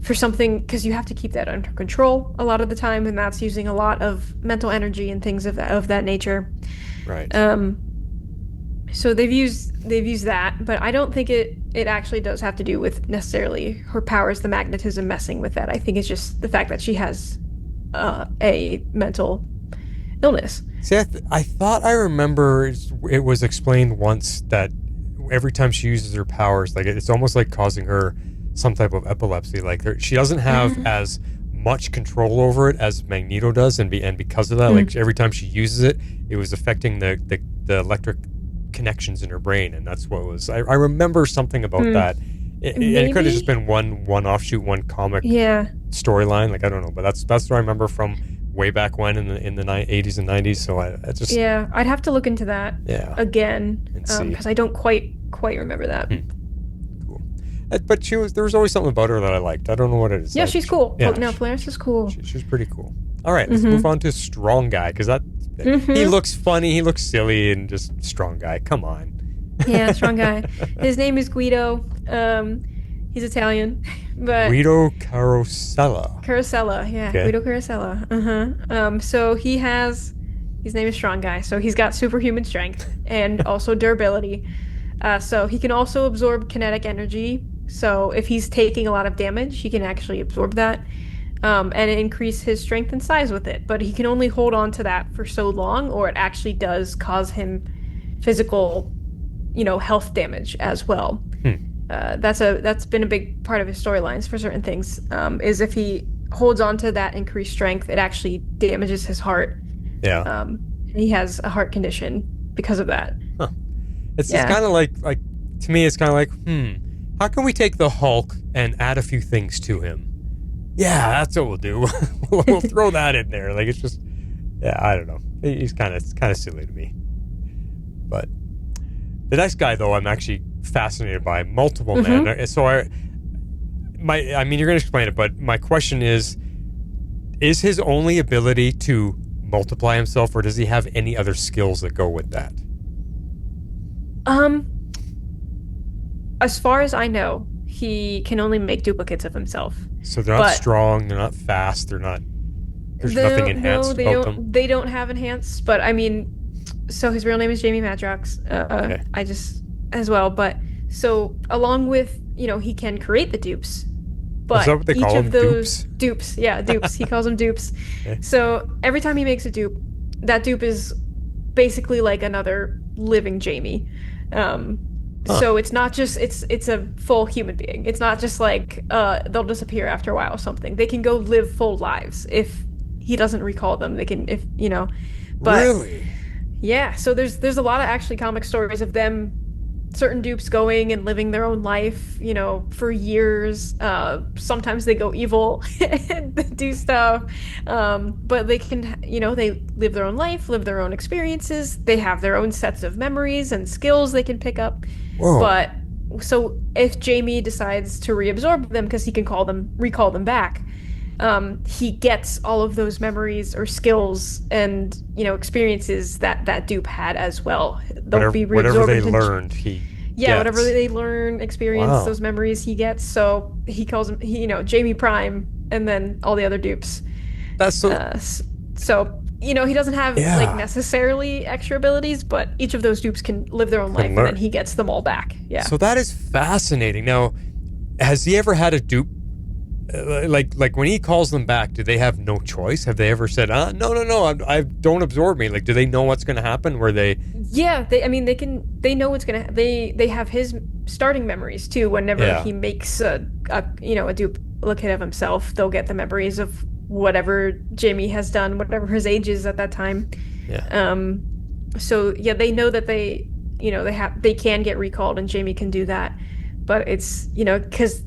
for something, because you have to keep that under control a lot of the time, and that's using a lot of mental energy and things of that nature. Right. So they've used that, but I don't think it actually does have to do with necessarily her powers, the magnetism messing with that. I think it's just the fact that she has a mental illness. See, I thought I remember it was explained once that every time she uses her powers, like it's almost like causing her some type of epilepsy. Like she doesn't have as much control over it as Magneto does, and because of that, like every time she uses it, it was affecting the electric connections in her brain, and that's what was. I remember something about that. It could have just been one offshoot, one comic storyline. Like I don't know, but that's what I remember from way back when in the 80s and 90s. So I just I'd have to look into that again, because I don't quite remember that. Cool, but there was always something about her that I liked. I don't know what it is. Yeah, she's cool. Polaris is cool. She's pretty cool. All right, let's move on to Strong Guy, because he looks funny, he looks silly, and just Strong Guy. Come on. Yeah, Strong Guy. His name is Guido. He's Italian, but Guido Carosella. Yeah, okay. Guido Carosella. So his name is Strong Guy. So he's got superhuman strength and also durability. So he can also absorb kinetic energy. So if he's taking a lot of damage, he can actually absorb that. And increase his strength and size with it. But he can only hold on to that for so long, or it actually does cause him physical, health damage as well. That's been a big part of his storylines for certain things, is if he holds on to that increased strength, it actually damages his heart. Yeah. He has a heart condition because of that. Huh. It's kind of like to me, it's kind of like, how can we take the Hulk and add a few things to him? Yeah, that's what we'll do. We'll throw that in there. Like, it's just, I don't know. He's kind of silly to me. But the next guy, though, I'm actually fascinated by. Multiple Man. So I mean, you're going to explain it, but my question is his only ability to multiply himself, or does he have any other skills that go with that? As far as I know, he can only make duplicates of himself. So they're not strong, they're not fast, there's nothing enhanced about them? They don't have enhanced, but I mean, so his real name is Jamie Madrox. Okay. I just, as well, but so along with, he can create the dupes, But is that what they each call of them? those dupes, yeah, dupes. He calls them dupes. Okay. So every time he makes a dupe, that dupe is basically like another living Jamie. So it's not just it's a full human being. It's not just like they'll disappear after a while or something. They can go live full lives if he doesn't recall them. They can if you know. But Really? yeah, so there's a lot of actually comic stories of them, certain dupes going and living their own life, for years. Sometimes they go evil and do stuff. But they can, they live their own life, live their own experiences. They have their own sets of memories and skills they can pick up. Whoa. But so if Jamie decides to reabsorb them because he can recall them back, he gets all of those memories or skills and experiences that dupe had as well. They'll be reabsorbed whatever they into learned, whatever they learn, experience, Wow. those memories he gets. So he calls him Jamie Prime, and then all the other dupes. That's so. So he doesn't have like necessarily extra abilities, but each of those dupes can live their own life, and then he gets them all back. Yeah. So that is fascinating. Now, has he ever had a dupe? Like when he calls them back, do they have no choice? Have they ever said, no, I don't absorb me? Like, do they know what's going to happen? Where they? Yeah, they know what's gonna. They have his starting memories too. Whenever he makes a duplicate of himself, they'll get the memories of whatever Jamie has done, whatever his age is at that time. Yeah. So yeah, they know that they can get recalled, and Jamie can do that. But it's because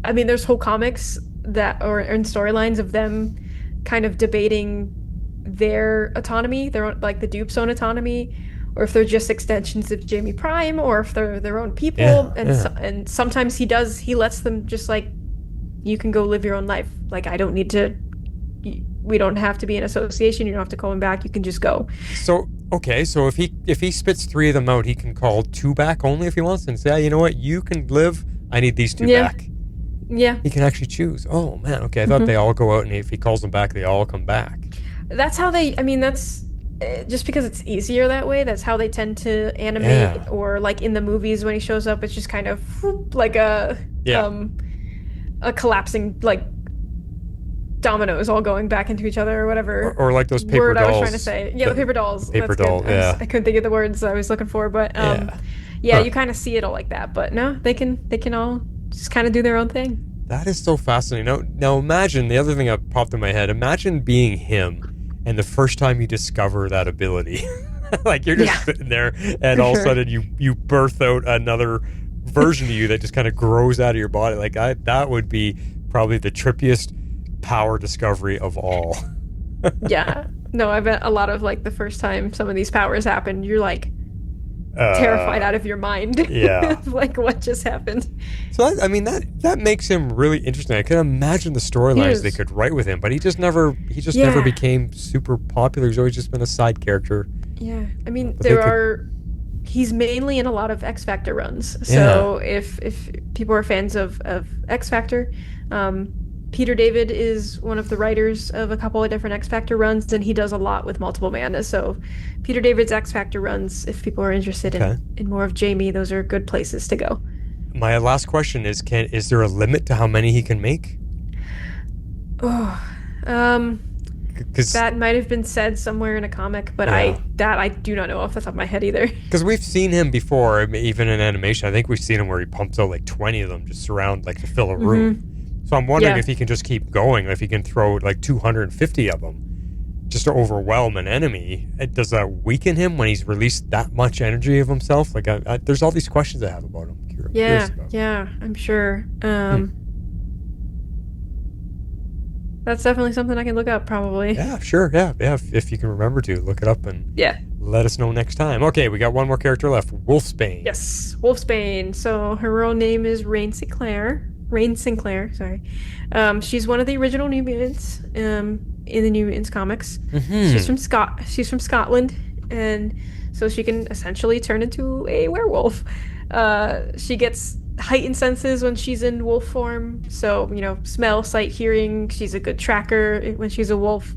there's whole comics and storylines of them kind of debating their autonomy, their own, like the dupe's own autonomy, or if they're just extensions of Jamie Prime, or if they're their own people. And sometimes he lets them just like, you can go live your own life. Like, I don't need to. We don't have to be in association. You don't have to call him back. You can just go. So okay, so if he spits 3 of them out, he can call 2 back only if he wants, and say, you know what, you can live. I need these 2 back. Yeah. He can actually choose. Oh man, okay. I thought they all go out, and if he calls them back, they all come back. That's how they. That's just because it's easier that way. That's how they tend to animate, or like in the movies when he shows up, it's just kind of whoop, like a collapsing like dominoes all going back into each other or whatever. Or like those paper dolls. I was trying to say. Yeah, the paper dolls. Paper That's doll. good. Yeah. I couldn't think of the words I was looking for, but you kind of see it all like that. But no, they can all just kind of do their own thing. That is so fascinating. Now imagine, the other thing that popped in my head, imagine being him and the first time you discover that ability. Like you're just sitting there and all of a sudden you birth out another version of you that just kind of grows out of your body. Like that would be probably the trippiest power discovery of all. Yeah. No, I bet a lot of like the first time some of these powers happen, you're like terrified out of your mind. Yeah. Like what just happened. So that makes him really interesting. I can imagine the storylines they could write with him, but he just never became super popular. He's always just been a side character. Yeah. He's mainly in a lot of X Factor runs. So if people are fans of X Factor, Peter David is one of the writers of a couple of different X Factor runs, and he does a lot with Multiple Mana. So Peter David's X Factor runs, if people are interested in more of Jamie, those are good places to go. My last question is there a limit to how many he can make? That might have been said somewhere in a comic, but I do not know off the top of my head either. Because we've seen him before, even in animation. I think we've seen him where he pumps out like 20 of them just around like to fill a room. Mm-hmm. So I'm wondering if he can just keep going, if he can throw like 250 of them just to overwhelm an enemy. Does that weaken him when he's released that much energy of himself? Like, there's all these questions I have about him. Yeah, I'm sure. That's definitely something I can look up, probably. Yeah, sure. Yeah. If you can remember to look it up and let us know next time. Okay, we got one more character left. Wolfsbane. Yes, Wolfsbane. So her real name is Rain Sinclair, sorry. She's one of the original New Mutants in the New Mutants comics. Mm-hmm. She's from Scotland, and so she can essentially turn into a werewolf. She gets heightened senses when she's in wolf form, so smell, sight, hearing. She's a good tracker when she's a wolf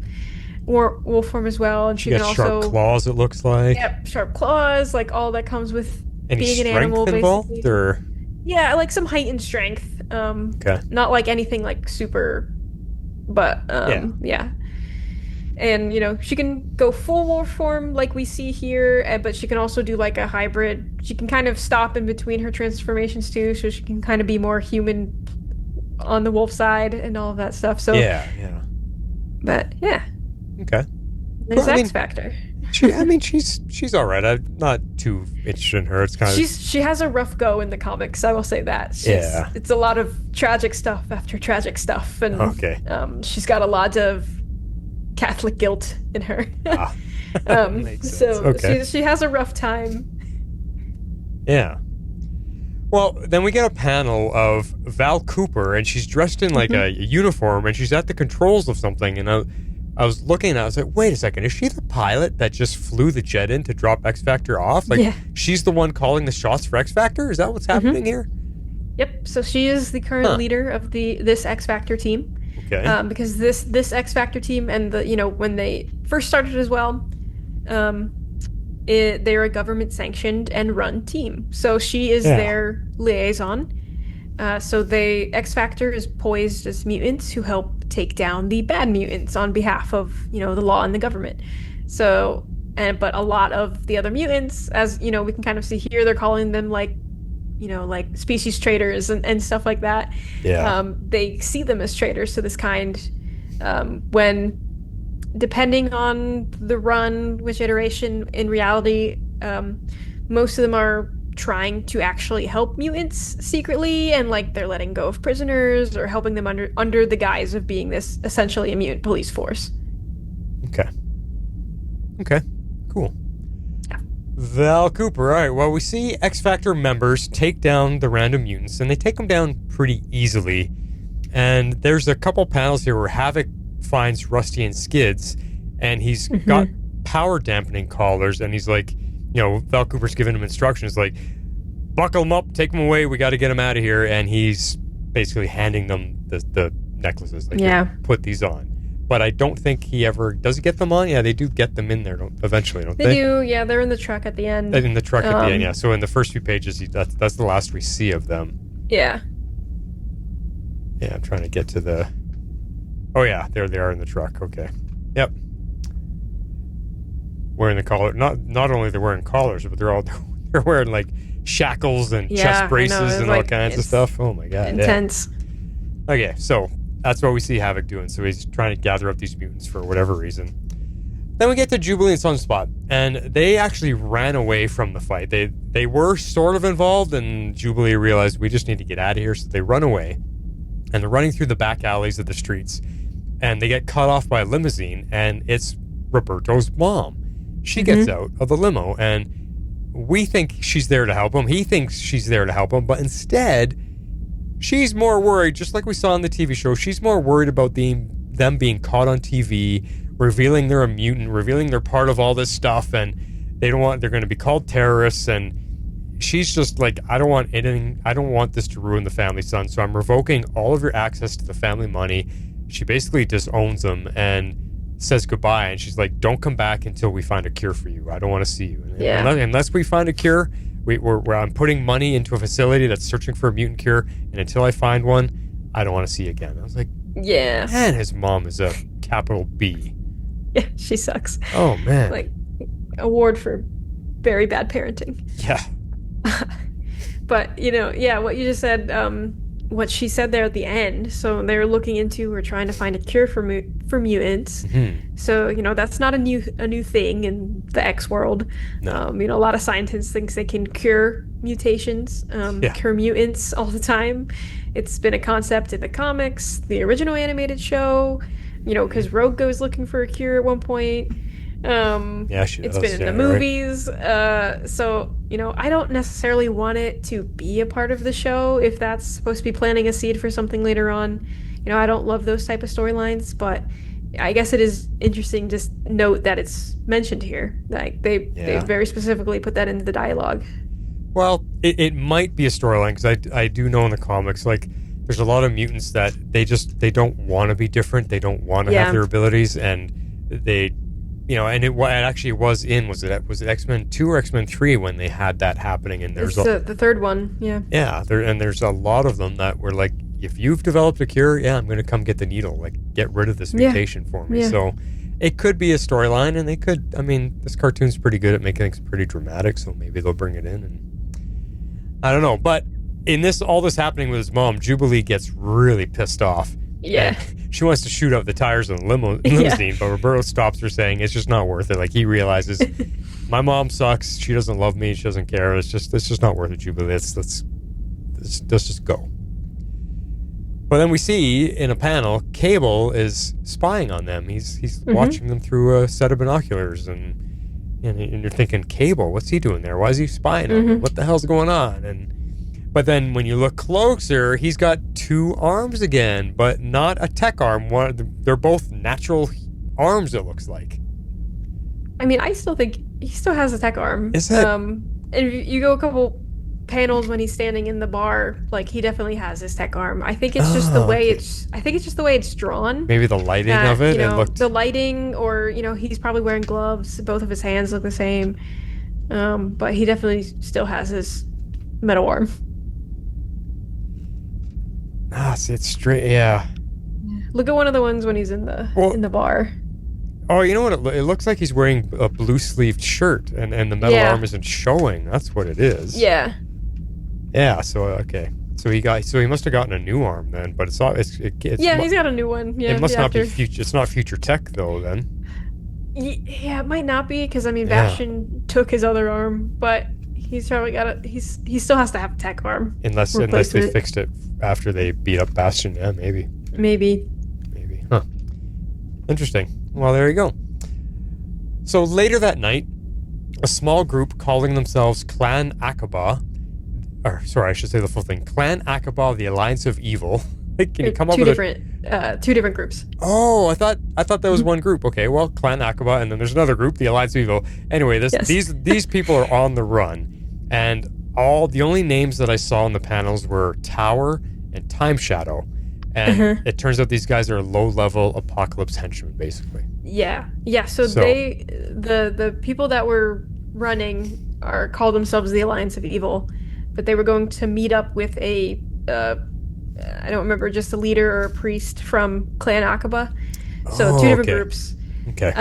form as well, and she can also sharp claws. It looks like sharp claws, like all that comes with being an animal. Involved, basically, or yeah, like some heightened strength. Okay. Not like anything like super, but yeah. And, she can go full wolf form like we see here, but she can also do like a hybrid. She can kind of stop in between her transformations too, so she can kind of be more human on the wolf side and all of that stuff. So yeah. But yeah. Okay. There's X Factor. She's all right. I'm not too interested in her. It's kind of she has a rough go in the comics. I will say that. It's a lot of tragic stuff after tragic stuff, and she's got a lot of Catholic guilt in her. Makes sense. So okay. she has a rough time. Yeah. Well, then we get a panel of Val Cooper, and she's dressed in like a uniform, and she's at the controls of something, and I was looking and I was like, wait a second, is she the pilot that just flew the jet in to drop X Factor off? Like, she's the one calling the shots for X Factor? Is that what's happening here? Yep. So she is the current leader of this X Factor team. Okay. Because this X Factor team and when they first started as well, they're a government sanctioned and run team. So she is their liaison. So X Factor is poised as mutants who help take down the bad mutants on behalf of, the law and the government. So, but a lot of the other mutants, as, we can kind of see here, they're calling them like species traitors and stuff like that. Yeah. They see them as traitors to this kind, when, depending on the run, which iteration, in reality, most of them are trying to actually help mutants secretly, and like they're letting go of prisoners or helping them under the guise of being this essentially a mutant police force. Okay, cool. Yeah. Val Cooper. All right, well, we see X Factor members take down the random mutants, and they take them down pretty easily. And there's a couple panels here where Havoc finds Rusty and Skids, and he's got power dampening collars, and he's like, Val Cooper's giving him instructions like, buckle them up, take them away, we got to get them out of here. And he's basically handing them the necklaces. Like, "Here, put these on." But I don't think he ever... Does he get them on? Yeah, they do get them in there eventually, don't they? They do, yeah. They're in the truck at the end. In the truck at the end, yeah. So in the first few pages, that's the last we see of them. Yeah. Yeah, I'm trying to get to the... Oh, yeah, there they are in the truck. Okay. Yep. Wearing the collar. Not only they're wearing collars, but they're wearing like shackles and chest braces and all kinds of stuff. Oh my god. Intense. Yeah. Okay, so that's what we see Havoc doing. So he's trying to gather up these mutants for whatever reason. Then we get to Jubilee and Sunspot, and they actually ran away from the fight. They were sort of involved, and Jubilee realized we just need to get out of here, so they run away. And they're running through the back alleys of the streets, and they get cut off by a limousine, and it's Roberto's mom. She gets out of the limo, and we think she's there to help him. He thinks she's there to help him, but instead, she's more worried, just like we saw on the TV show, she's more worried about them being caught on TV, revealing they're a mutant, revealing they're part of all this stuff, and they're going to be called terrorists, and she's just like, I don't want anything, I don't want this to ruin the family, son, so I'm revoking all of your access to the family money. She basically disowns them, and says goodbye, and she's like, don't come back until we find a cure for you. I don't want to see you. Unless we find a cure, I'm putting money into a facility that's searching for a mutant cure, and until I find one, I don't want to see you again. I was like, yeah. Man, his mom is a capital B. Yeah, she sucks. Oh, man. Like, award for very bad parenting. Yeah. But, what you just said, what she said there at the end, so they're looking into or trying to find a cure for mutants. So that's not a new thing in the X world. No. A lot of scientists think they can cure mutations, cure mutants all the time. It's been a concept in the comics, the original animated show, because Rogue goes looking for a cure at one point. It's been in the movies. Right? So, I don't necessarily want it to be a part of the show if that's supposed to be planting a seed for something later on. I don't love those type of storylines, but I guess it is interesting to note that it's mentioned here. Like they very specifically put that into the dialogue. Well, it might be a storyline, because I do know in the comics, like, there's a lot of mutants that they don't want to be different. They don't want to have their abilities, and and it actually was it X-Men 2 or X-Men 3 when they had that happening, and there's the third one, yeah. Yeah, there's a lot of them that were like, if you've developed a cure, I'm going to come get the needle, like get rid of this mutation for me. Yeah. So it could be a storyline, and they could. I mean, this cartoon's pretty good at making things pretty dramatic, so maybe they'll bring it in, and I don't know. But in all this happening with his mom, Jubilee gets really pissed off. Yeah. She wants to shoot out the tires of the limousine, but Roberto stops her, saying it's just not worth it. Like, he realizes, my mom sucks. She doesn't love me. She doesn't care. It's just not worth it, Jubilee. Let's just go. But then we see in a panel, Cable is spying on them. He's watching them through a set of binoculars, and you're thinking, Cable, what's he doing there? Why is he spying on them? What the hell's going on? But then when you look closer, he's got 2 arms again, but not a tech arm. They're both natural arms, it looks like. I mean, I still think he still has a tech arm. Is it? And if you go a couple panels when he's standing in the bar, like, he definitely has his tech arm. I think it's just the way it's drawn. Maybe the lighting of it. The lighting, or he's probably wearing gloves. Both of his hands look the same. But he definitely still has his metal arm. See, it's straight. Yeah. Look at one of the ones when he's in the bar. Oh, you know what? It looks like he's wearing a blue-sleeved shirt, and the metal arm isn't showing. That's what it is. Yeah. Yeah. So okay. So he must have gotten a new arm then, but he's got a new one. Yeah. It must not be future. It's not future tech though. Then. Yeah, it might not be, because Bastion took his other arm, but he's probably got it. He still has to have a tech arm. Unless they fixed it after they beat up Bastion. Yeah, maybe. Maybe. Huh. Interesting. Well, there you go. So later that night, a small group calling themselves Clan Aqaba, I should say the full thing, Clan Aqaba, the Alliance of Evil. Can you come up with two different groups? Oh, I thought that was one group. Okay, well, Clan Aqaba, and then there's another group, the Alliance of Evil. Anyway, these people are on the run, and the only names that I saw in the panels were Tower and Time Shadow. And it turns out these guys are low-level Apocalypse henchmen, basically. Yeah. So they, the people that were running call themselves the Alliance of Evil, but they were going to meet up with I don't remember, just a leader or a priest from Clan Aqaba. So two different groups. Okay.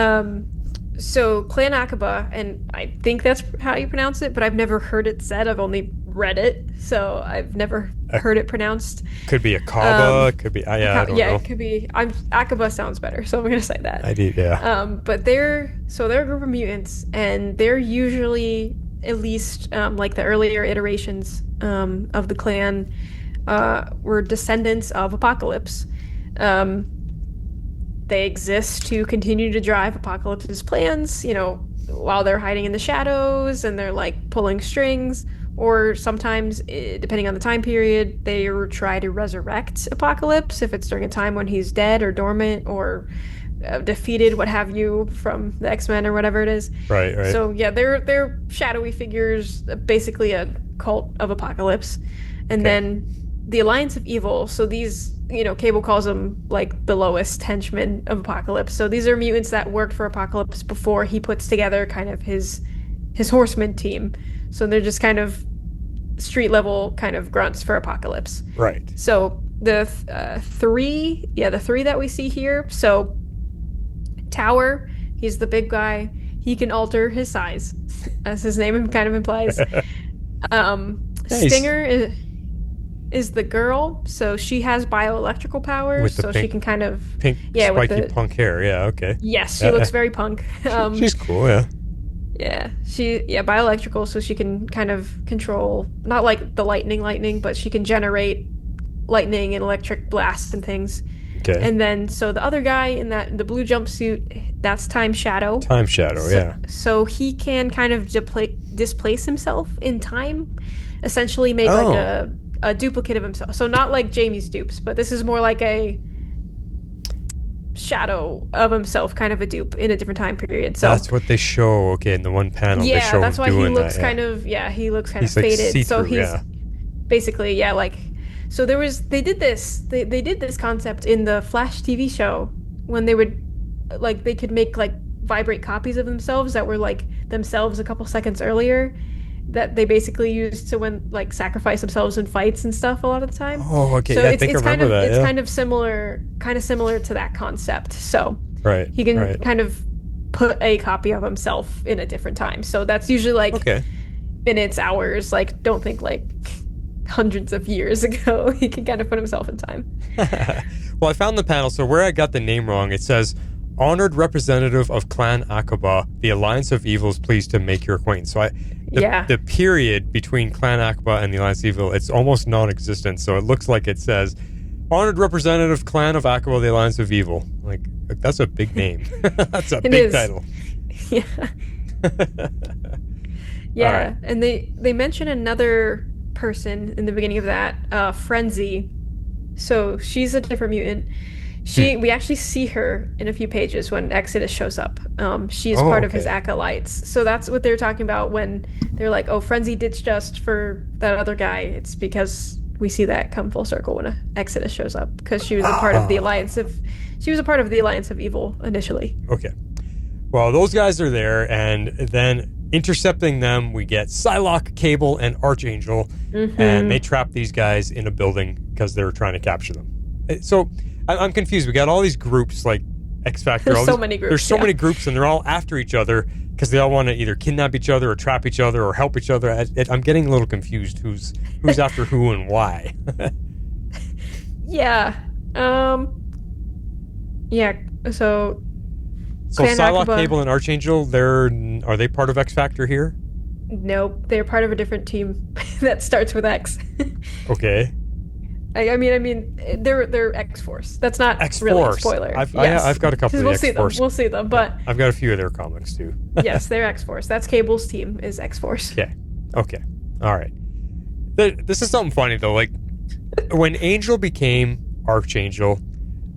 So Clan Aqaba, and I think that's how you pronounce it, but I've never heard it said. I've only read it, so I've never heard it pronounced. Could be Aqaba, could be, I don't know. Yeah, it could be. Aqaba sounds better, so I'm going to say that. I do, yeah. But they're a group of mutants, and they're usually, at least like the earlier iterations of the clan, were descendants of Apocalypse. They exist to continue to drive Apocalypse's plans, while they're hiding in the shadows and they're like pulling strings, or sometimes, depending on the time period, they try to resurrect Apocalypse if it's during a time when he's dead or dormant or defeated, what have you, from the X-Men or whatever it is. Right. So yeah, they're shadowy figures, basically a cult of Apocalypse. And then the Alliance of Evil, so these, Cable calls them like the lowest henchmen of Apocalypse. So these are mutants that worked for Apocalypse before he puts together kind of his horseman team. So they're just kind of street level kind of grunts for Apocalypse. Right. So the three that we see here. So Tower, he's the big guy. He can alter his size, as his name kind of implies. Nice. Stinger is the girl, so she has bioelectrical powers, so she can kind of pink, spiky punk hair. Yeah, okay. Yes, she looks very punk. She's cool, yeah. Yeah, bioelectrical, so she can kind of control, not like the lightning, but she can generate lightning and electric blasts and things. Okay. And then, so the other guy in the blue jumpsuit, that's Time Shadow. Time Shadow, yeah. So he can kind of displace himself in time, essentially make like a duplicate of himself. So not like Jamie's dupes, but this is more like a shadow of himself, kind of a dupe in a different time period. So that's what they show. Okay, in the one panel, they show that's why he looks that, kind of he looks kind he's of like faded. So he's basically like. So they did this concept in the Flash TV show when they would they could make like vibrate copies of themselves that were like themselves a couple seconds earlier, that they basically use to sacrifice themselves in fights and stuff a lot of the time. Oh, okay. So Yeah, I think I remember that. It's kind of similar to that concept. So right, he can right. kind of put a copy of himself in a different time. So that's usually like minutes, hours. Like, don't think like hundreds of years ago. He can kind of put himself in time. Well, I found the panel. So where I got the name wrong, it says, "Honored representative of Clan Aqaba, the Alliance of Evil is pleased to make your acquaintance." So the period between Clan Aqaba and the Alliance of Evil, it's almost non-existent. So it looks like it says, "Honored representative Clan of Aqaba, the Alliance of Evil." Like, that's a big name. That's a big title. Yeah. Yeah. Right. And they mention another person in the beginning of that, Frenzy. So she's a different mutant. We actually see her in a few pages when Exodus shows up. She is part of his acolytes. So that's what they're talking about when they're like, "Oh, Frenzy ditched us for that other guy." It's because we see that come full circle when Exodus shows up, because she was a part of the Alliance of Evil initially. Okay. Well, those guys are there, and then intercepting them, we get Psylocke, Cable, and Archangel, and they trap these guys in a building because they're trying to capture them. So I'm confused. We got all these groups like X Factor. There's so many groups. There's so many groups, and they're all after each other because they all want to either kidnap each other or trap each other or help each other. I'm getting a little confused. Who's after who and why? Yeah. Yeah. So Psylocke, Cable, and Archangel, are they part of X Factor here? Nope, they're part of a different team that starts with X. Okay. I mean, they're X-Force. That's not X-Force. Really a spoiler. I've got a couple of X-Force. We'll see them, but I've got a few of their comics too. Yes, they're X-Force. That's Cable's team is X-Force. Okay. All right. This is something funny though. Like, when Angel became Archangel,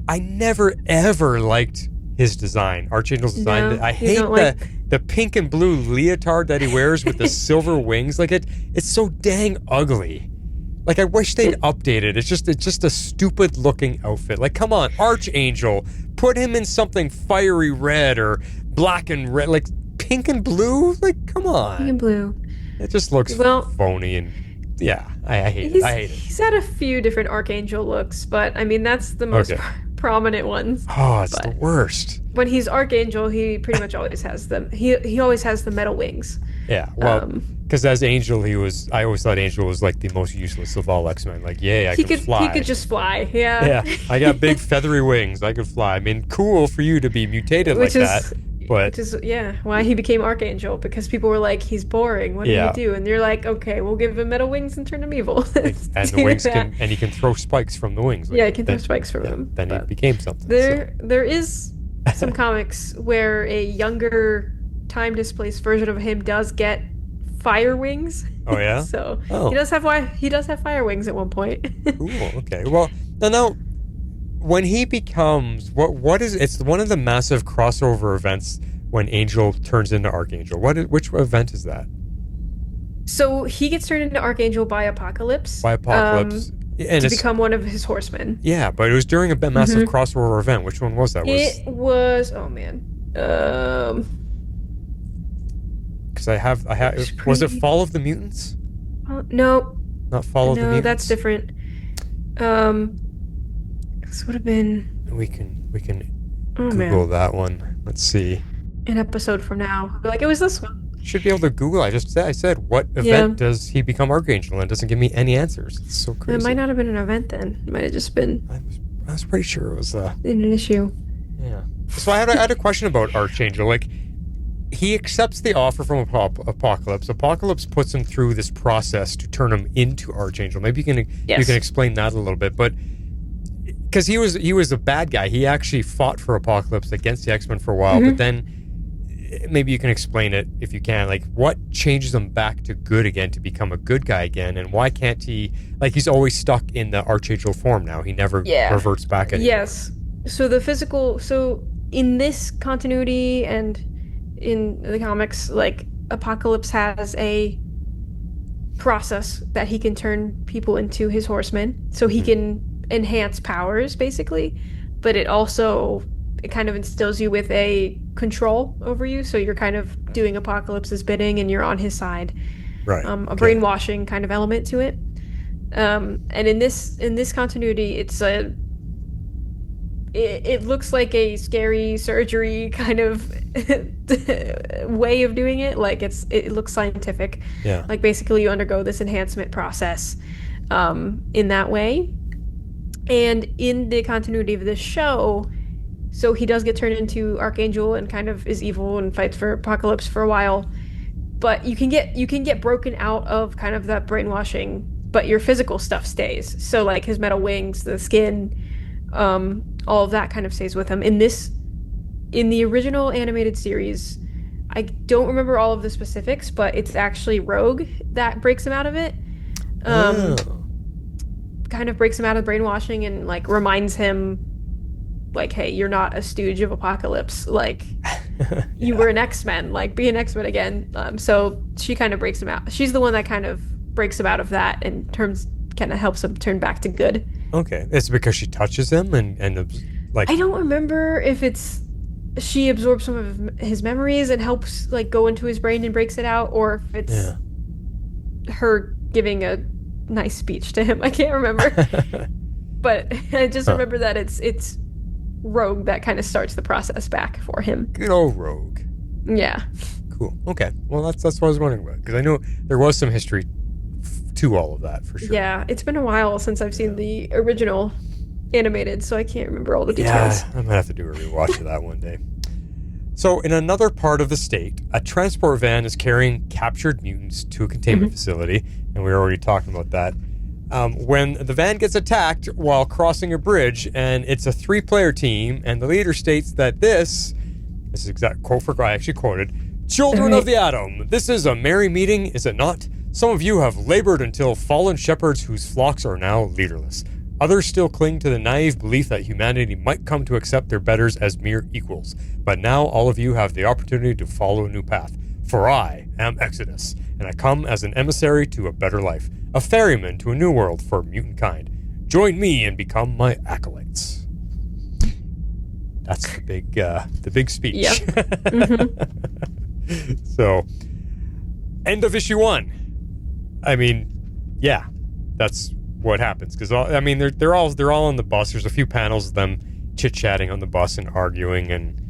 I never ever liked his design, Archangel's design. No, I hate the pink and blue leotard that he wears with the silver wings. Like, it's so dang ugly. Like, I wish they'd update it. It's just a stupid looking outfit. Like, come on, Archangel, put him in something fiery red or black and red. Like, pink and blue. Like, come on. Pink and blue. It just looks phony, and yeah, I hate it. He's had a few different Archangel looks, but I mean, that's the most prominent ones. Oh, it's the worst. When he's Archangel, he pretty much always has them. He always has the metal wings. Yeah, well, because as Angel, I always thought Angel was like the most useless of all X-Men. Like, I could fly. He could just fly, yeah. Yeah, I got big feathery wings. I could fly. I mean, cool for you to be mutated like that. Which is why he became Archangel, because people were like, he's boring. What did he do? And they're like, okay, we'll give him metal wings and turn him evil. And the wings and he can throw spikes from the wings. Like, he can throw spikes from them. Then he became something. There is some comics where a younger, time-displaced version of him does get fire wings. Oh yeah. So he does have fire wings at one point. Cool. Okay. Well, now when he becomes what is it's one of the massive crossover events when Angel turns into Archangel. Which event is that? So he gets turned into Archangel by Apocalypse. And to become one of his horsemen. Yeah, but it was during a massive crossover event. Which one was that? It was because I have was it Fall of the Mutants? No. Not Fall of the Mutants. No, that's different. This would have been. We can Google that one. Let's see. An episode from now, like, it was this one. Should be able to Google. I said, what event does he become Archangel? And it doesn't give me any answers. It's so crazy. It might not have been an event then. It might have just been. I was pretty sure it was an issue. Yeah. So I had a question about Archangel. Like, he accepts the offer from Apocalypse. Apocalypse puts him through this process to turn him into Archangel. Maybe you can explain that a little bit, but because he was a bad guy, he actually fought for Apocalypse against the X-Men for a while. But then maybe you can explain it if you can. Like, what changes him back to good again, to become a good guy again, and why can't he? Like, he's always stuck in the Archangel form now. He never reverts back anymore. Yes. So in this continuity and in the comics, like, Apocalypse has a process that he can turn people into his horsemen, so he can enhance powers, basically, but it also it kind of instills you with a control over you, so you're kind of doing Apocalypse's bidding and you're on his side. Right. A brainwashing kind of element to it. And in this continuity, it looks like a scary surgery kind of way of doing it. Like it looks scientific. Yeah. Like basically you undergo this enhancement process in that way. And in the continuity of this show, so he does get turned into Archangel and kind of is evil and fights for Apocalypse for a while. But you can get broken out of kind of that brainwashing, but your physical stuff stays. So like his metal wings, the skin, all of that kind of stays with him. In the original animated series, I don't remember all of the specifics, but it's actually Rogue that breaks him out of it. Kind of breaks him out of brainwashing and like reminds him, like, hey, you're not a stooge of Apocalypse. Like, you were an X-Men. Like, be an X-Men again. So she kind of breaks him out. She's the one that kind of breaks him out of that and kind of helps him turn back to good. Okay, it's because she touches him and like. I don't remember if it's she absorbs some of his memories and helps like go into his brain and breaks it out, or if it's her giving a nice speech to him. I can't remember, but I just remember that it's Rogue that kind of starts the process back for him. Good old Rogue. Yeah. Cool. Okay. Well, that's what I was wondering about, because I know there was some history to all of that for sure. Yeah, it's been a while since I've seen the original animated, so I can't remember all the details. Yeah, I might have to do a rewatch of that one day. So, in another part of the state, a transport van is carrying captured mutants to a containment facility, and we were already talking about that. When the van gets attacked while crossing a bridge, and it's a 3-player team, and the leader states that this is exact quote for I actually quoted, "Children of the Atom, this is a merry meeting, is it not? Some of you have labored until fallen shepherds whose flocks are now leaderless. Others still cling to the naive belief that humanity might come to accept their betters as mere equals. But now all of you have the opportunity to follow a new path. For I am Exodus, and I come as an emissary to a better life, a ferryman to a new world for mutant kind. Join me and become my acolytes." That's the big speech. Yep. Mm-hmm. So, end of issue 1. I mean, yeah, that's what happens, because I mean they're all on the bus. There's a few panels of them chit-chatting on the bus and arguing, and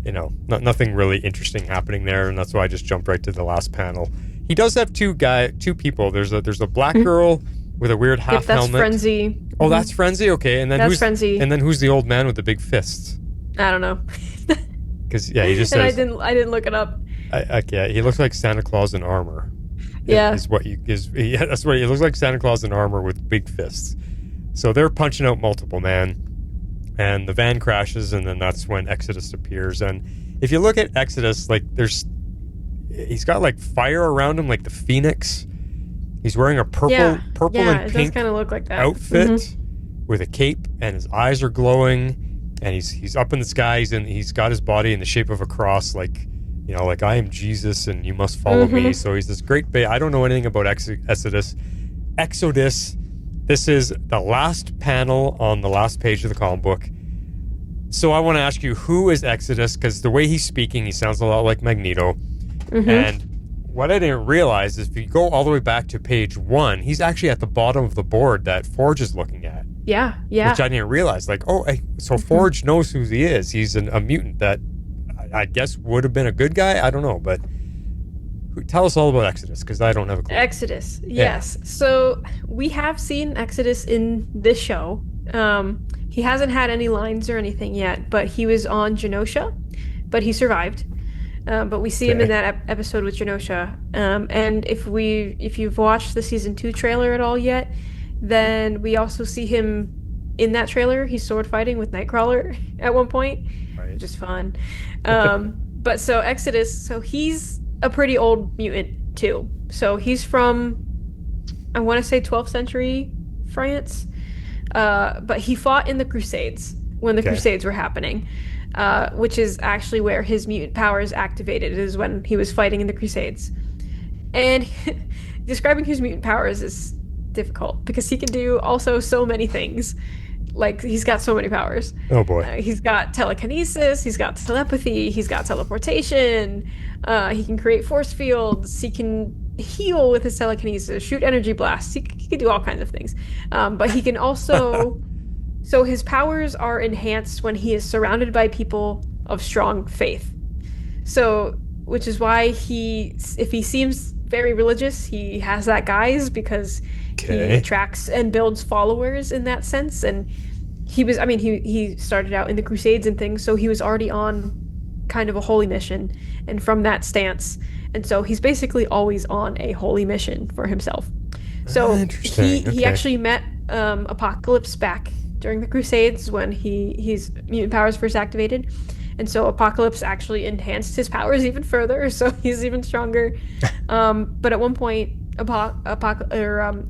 you know, nothing really interesting happening there, and that's why I just jumped right to the last panel. He does have two people. There's a black girl with a weird half that's helmet. Frenzy. Oh, that's Frenzy. Okay, and then that's Frenzy. And then who's the old man with the big fists? I don't know. Because he just and says, I didn't look it up. Yeah, he looks like Santa Claus in armor. Yeah, that's what he looks like, Santa Claus in armor with big fists. So they're punching out multiple man, and the van crashes, and then that's when Exodus appears. And if you look at Exodus, like he's got like fire around him, like the Phoenix. He's wearing a purple and it pink does kind of look like that outfit with a cape, and his eyes are glowing, and he's up in the sky. He's got his body in the shape of a cross, like, you know, like, I am Jesus and you must follow me. So he's this great I don't know anything about Exodus. This is the last panel on the last page of the comic book. So I want to ask you, who is Exodus? Because the way he's speaking, he sounds a lot like Magneto. And what I didn't realize is if you go all the way back to page 1, he's actually at the bottom of the board that Forge is looking at. Yeah. Which I didn't realize. Like, so Forge knows who he is. He's a mutant that I guess would have been a good guy. I don't know, but tell us all about Exodus, because I don't have a clue. Exodus, yes. So we have seen Exodus in this show. He hasn't had any lines or anything yet, but he was on Genosha, but he survived. But we see him in that episode with Genosha. And if you've watched the season 2 trailer at all yet, then we also see him in that trailer. He's sword fighting with Nightcrawler at one point, which is fun. But so Exodus, so he's a pretty old mutant too. So he's from, I want to say 12th century France, but he fought in the Crusades when the Crusades were happening, which is actually where his mutant powers activated, is when he was fighting in the Crusades. And describing his mutant powers is difficult because he can do also so many things. Like, he's got so many powers. Oh boy. He's got telekinesis, he's got telepathy, he's got teleportation, he can create force fields, he can heal with his telekinesis, shoot energy blasts, he can do all kinds of things. But he can also... So his powers are enhanced when he is surrounded by people of strong faith. So, which is why if he seems very religious, he has that guise because he attracts and builds followers in that sense. And he started out in the Crusades and things, so he was already on kind of a holy mission and from that stance. And so he's basically always on a holy mission for himself. So he actually met Apocalypse back during the Crusades when his mutant powers first activated. And so Apocalypse actually enhanced his powers even further, so he's even stronger. But at one point,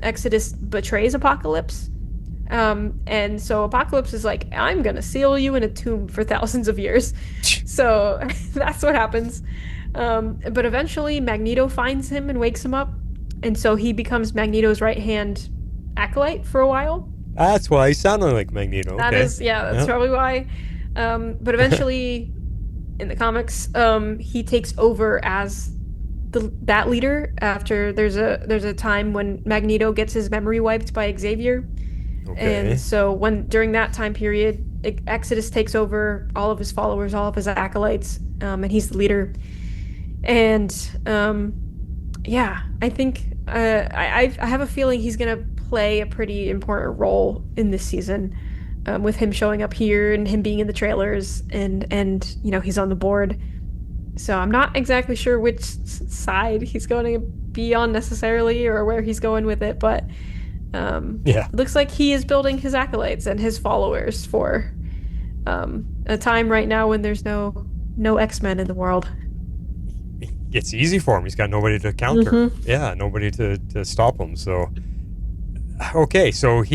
Exodus betrays Apocalypse. And so Apocalypse is like, I'm going to seal you in a tomb for thousands of years. So that's what happens. But eventually Magneto finds him and wakes him up. And so he becomes Magneto's right-hand acolyte for a while. That's why he sounded like Magneto. That's probably why. But eventually, in the comics, he takes over as that leader after there's a time when Magneto gets his memory wiped by Xavier. Okay. And so during that time period, Exodus takes over all of his followers, all of his acolytes, and he's the leader. And I think I have a feeling he's gonna play a pretty important role in this season, with him showing up here and him being in the trailers and he's on the board. So I'm not exactly sure which side he's going to be on necessarily or where he's going with it, but it looks like he is building his acolytes and his followers for a time right now when there's no X-Men in the world. It's easy for him. He's got nobody to counter. Mm-hmm. Yeah, nobody to stop him. So okay, so if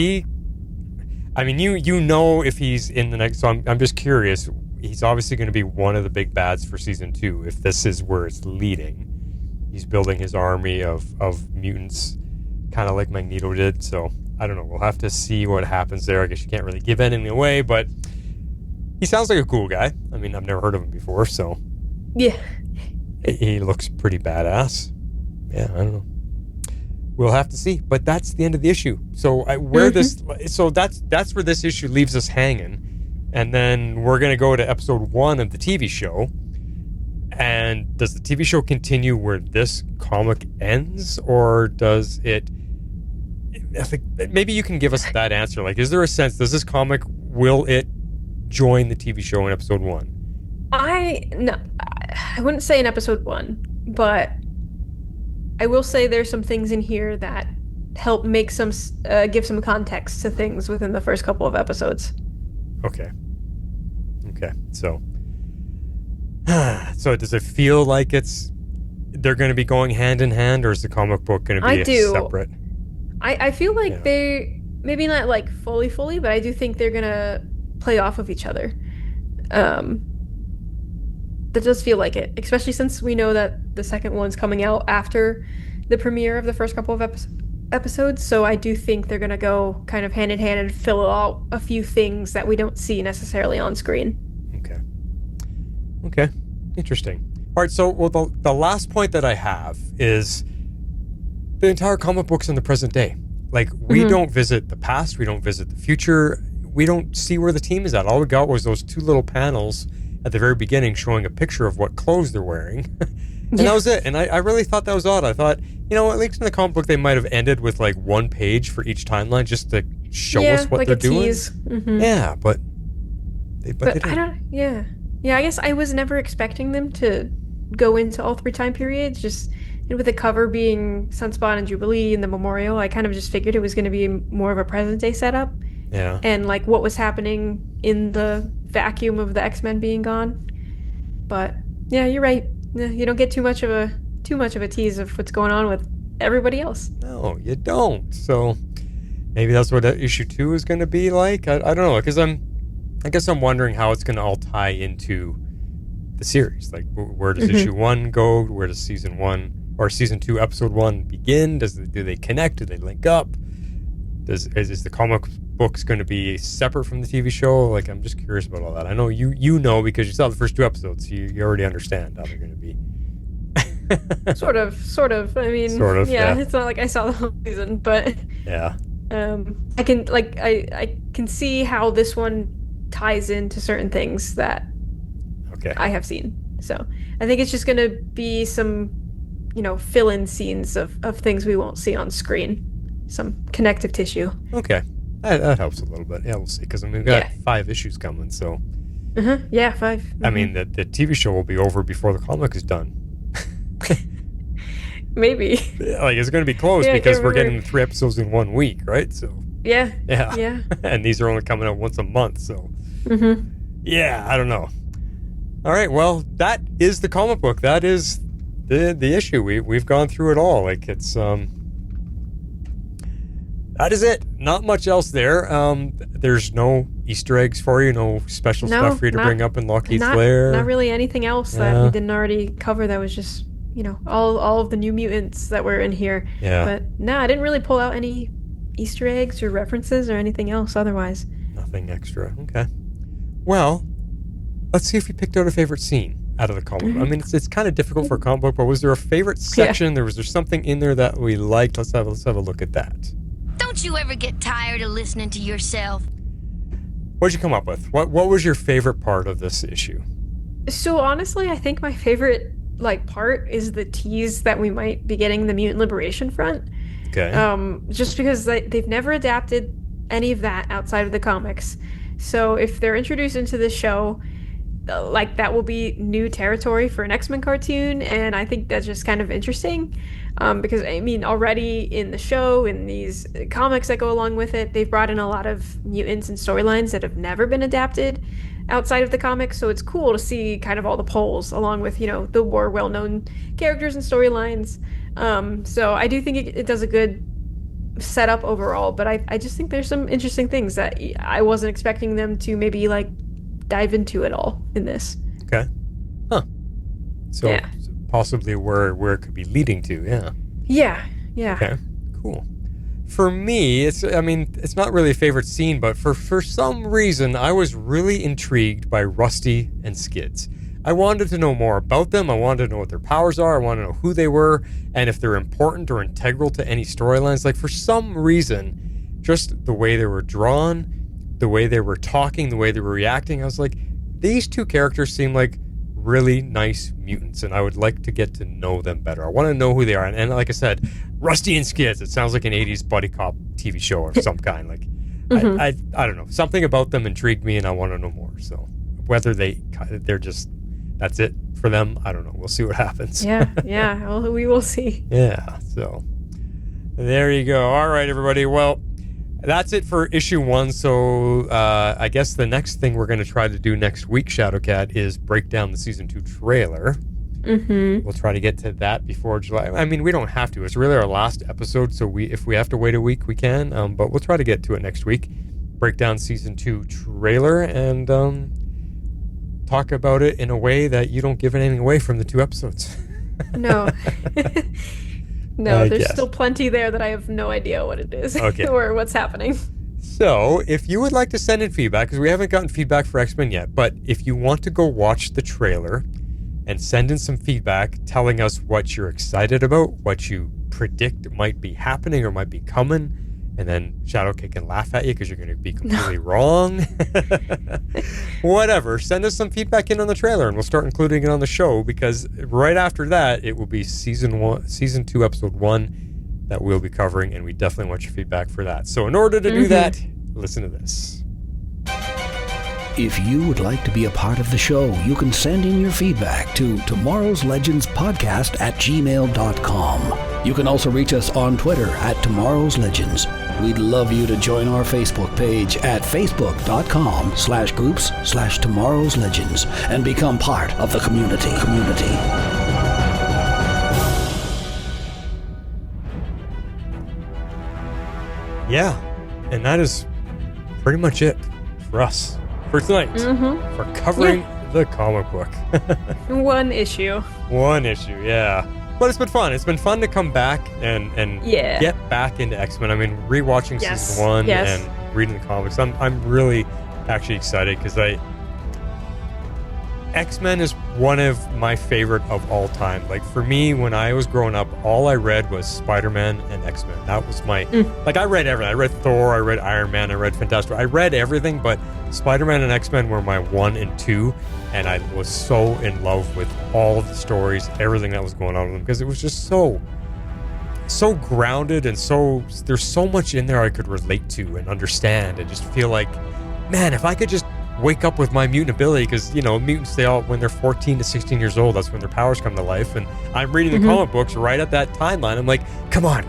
he's in the next, so I'm just curious, he's obviously going to be one of the big bads for season 2 if this is where it's leading. He's building his army of mutants, kind of like Magneto did, so I don't know, we'll have to see what happens there. I guess you can't really give anything away, but he sounds like a cool guy. I mean, I've never heard of him before, so yeah, he looks pretty badass. Yeah, I don't know. We'll have to see, but that's the end of the issue. So that's where this issue leaves us hanging, and then we're gonna go to episode 1 of the TV show. And does the TV show continue where this comic ends, or does it? I think maybe you can give us that answer. Like, is there a sense? Does this comic will it join the TV show in episode 1? I wouldn't say in episode 1, but I will say there's some things in here that help make some give some context to things within the first couple of episodes. Okay. So does it feel like they're going to be going hand in hand, or is the comic book going to be separate? I feel like they maybe not like fully, but I do think they're going to play off of each other. That does feel like it, especially since we know that the second one's coming out after the premiere of the first couple of episodes. So I do think they're going to go kind of hand in hand and fill out a few things that we don't see necessarily on screen. Okay. Interesting. All right, so the last point that I have is the entire comic book's in the present day. Like, we don't visit the past, we don't visit the future, we don't see where the team is at. All we got was those 2 little panels at the very beginning showing a picture of what clothes they're wearing. And that was it. And I really thought that was odd. I thought, at least in the comic book, they might have ended with like 1 page for each timeline just to show us what they're doing. Mm-hmm. Yeah, but they didn't. I don't, Yeah, I guess I was never expecting them to go into all 3 time periods. Just with the cover being Sunspot and Jubilee and the Memorial, I kind of just figured it was going to be more of a present day setup. Yeah. And like what was happening in the vacuum of the X-Men being gone. But yeah, you're right. You don't get too much of a tease of what's going on with everybody else. No, you don't. So maybe that's what issue 2 is going to be like. I don't know, because I guess I'm wondering how it's going to all tie into the series. Like, where does issue 1 go? Where does season 1 or season 2, episode 1 begin? Do they connect? Do they link up? Is the comic book's going to be separate from the TV show? Like, I'm just curious about all that. I know you know because you saw the first 2 episodes, so you already understand how they're going to be. Sort of. I mean, yeah. It's not like I saw the whole season, but yeah. I can I can see how this one ties into certain things that I have seen. So I think it's just going to be some, fill-in scenes of things we won't see on screen. Some connective tissue. Okay. That helps a little bit. Yeah, we'll see. Because we've got 5 issues coming, so. Yeah, 5. Mm-hmm. I mean, the TV show will be over before the comic is done. Maybe. Like, it's going to be close because we're getting 3 episodes in 1 week, right? So. Yeah. And these are only coming out once a month, so. Mm-hmm. Yeah, I don't know. All right, well, that is the comic book. That is the issue. We've gone through it all. Like, it's that is it. Not much else there. There's no Easter eggs for you, no special stuff for you to bring up in Lockheed's Lair. Not really anything else that we didn't already cover. That was just, all of the new mutants that were in here. Yeah. But no, I didn't really pull out any Easter eggs or references or anything else otherwise. Nothing extra. Okay. Well, let's see if we picked out a favorite scene out of the comic book. I mean, it's kind of difficult for a comic book, but was there a favorite section? Was there something in there that we liked? Let's have a look at that. Don't you ever get tired of listening to yourself? What'd you come up with? What was your favorite part of this issue? So honestly, I think my favorite part is the tease that we might be getting the Mutant Liberation Front. Okay. Just because they've never adapted any of that outside of the comics. So if they're introduced into this show, that will be new territory for an X-Men cartoon, and I think that's just kind of interesting. Because, I mean, already in the show, in these comics that go along with it, they've brought in a lot of mutants and storylines that have never been adapted outside of the comics, so it's cool to see kind of all the polls along with, the more well-known characters and storylines. So I do think it does a good setup overall, but I just think there's some interesting things that I wasn't expecting them to maybe, dive into at all in this. Okay. Huh. So possibly where it could be leading to, Yeah. Okay, cool. For me, it's not really a favorite scene, but for some reason, I was really intrigued by Rusty and Skids. I wanted to know more about them. I wanted to know what their powers are. I wanted to know who they were and if they're important or integral to any storylines. For some reason, just the way they were drawn, the way they were talking, the way they were reacting, I was like, these 2 characters seem like really nice mutants, and I would like to get to know them better. I want to know who they are. And like I said, Rusty and Skids, it sounds like an 80s buddy cop TV show of some kind. I don't know. Something about them intrigued me, and I want to know more. So whether they're just, that's it for them, I don't know. We'll see what happens. Yeah. Well, we will see. Yeah, so there you go. All right, everybody. Well, that's it for issue 1. So I guess the next thing we're going to try to do next week, Shadowcat, is break down the season 2 trailer. Mm-hmm. We'll try to get to that before July. I mean, we don't have to. It's really our last episode, so if we have to wait a week, we can. But we'll try to get to it next week. Break down season 2 trailer and talk about it in a way that you don't give anything away from the 2 episodes. No. No, there's still plenty there that I have no idea what it is or what's happening. So, if you would like to send in feedback, because we haven't gotten feedback for X-Men yet, but if you want to go watch the trailer and send in some feedback telling us what you're excited about, what you predict might be happening or might be coming, and then Shadowcat can laugh at you because you're going to be completely wrong. Whatever. Send us some feedback in on the trailer, and we'll start including it on the show, because right after that, it will be season 2, episode 1 that we'll be covering, and we definitely want your feedback for that. So in order to do that, listen to this. If you would like to be a part of the show, you can send in your feedback to tomorrowslegendspodcast@gmail.com. You can also reach us on Twitter @tomorrowslegends. We'd love you to join our Facebook page at facebook.com/groups/tomorrowslegends and become part of the community. Yeah, and that is pretty much it for us for tonight, for covering the comic book. One issue, yeah. But it's been fun. It's been fun to come back and get back into X-Men. I mean, rewatching season 1 and reading the comics. I'm really actually excited because X-Men is one of my favorite of all time. Like for me, when I was growing up, all I read was Spider-Man and X-Men. That was my like I read everything. I read Thor, I read Iron Man, I read Fantastic. I read everything, but Spider-Man and X-Men were my 1 and 2, and I was so in love with all of the stories, everything that was going on with them, because it was just so grounded and there's so much in there I could relate to and understand and just feel like, man, if I could just wake up with my mutant ability, because mutants, they all, when they're 14 to 16 years old, that's when their powers come to life, and I'm reading the comic books right at that timeline. I'm like, come on,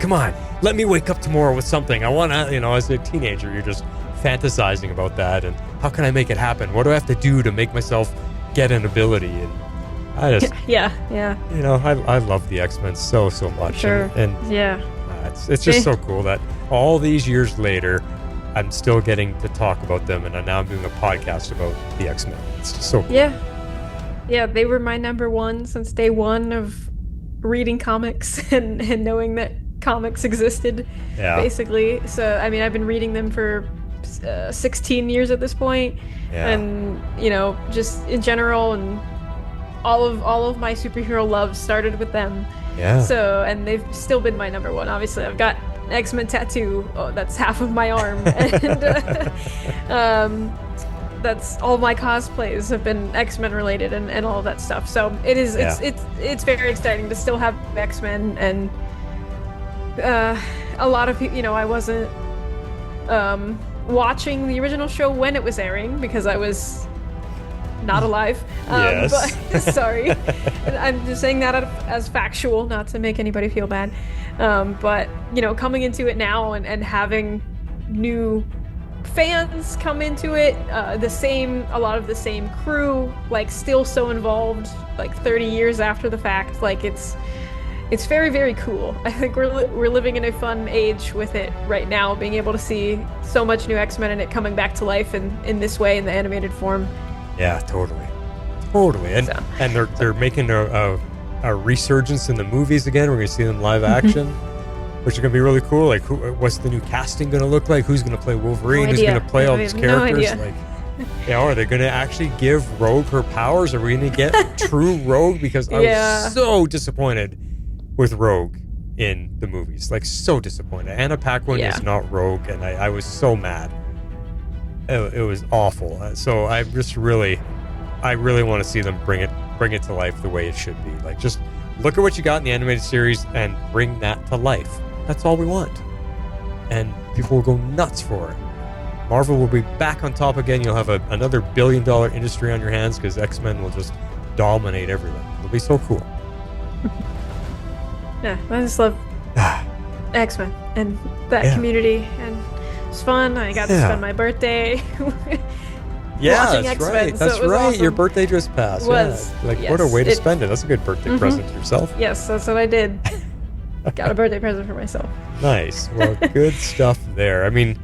let me wake up tomorrow with something. I want to, as a teenager, you're just fantasizing about that, and how can I make it happen? What do I have to do to make myself get an ability? And I just I love the X-Men so much. Sure. And it's just so cool that all these years later I'm still getting to talk about them, and now I'm doing a podcast about the X-Men. It's just so cool. Yeah, they were my number one since day one of reading comics and knowing that comics existed, basically. So, I mean, I've been reading them for 16 years at this point, and, just in general, and all of my superhero love started with them. Yeah. So, and they've still been my number one. Obviously, I've got X-Men tattoo. Oh, that's half of my arm, and that's all my cosplays have been X-Men related and all of that stuff. So it is it's very exciting to still have X-Men, and a lot of I wasn't watching the original show when it was airing because I was not alive. Yes. But sorry, I'm just saying that as factual, not to make anybody feel bad. But coming into it now and having new fans come into it, a lot of the same crew, like still so involved, like 30 years after the fact. Like it's very, very cool. I think we're living in a fun age with it right now, being able to see so much new X-Men and it coming back to life in this way, in the animated form. Yeah, totally. And they're making a resurgence in the movies again. We're going to see them live action, which is going to be really cool. Like, what's the new casting going to look like? Who's going to play Wolverine? Who's going to play all these characters? Are they going to actually give Rogue her powers? Are we going to get true Rogue? Because I was so disappointed with Rogue in the movies. Like, so disappointed. Anna Paquin is not Rogue, and I was so mad. It was awful. So I really want to see them bring it to life the way it should be. Like, just look at what you got in the animated series and bring that to life. That's all we want. And people will go nuts for it. Marvel will be back on top again. You'll have another $1 billion industry on your hands because X-Men will just dominate everything. It'll be so cool. Yeah, I just love X-Men and that community, and it's fun. I got to spend my birthday watching X-Men. Right. That's so right. Awesome. Your birthday just passed. What a way to spend it. That's a good birthday present to yourself. Yes, that's what I did. Got a birthday present for myself. Nice. Well, good stuff there. I mean,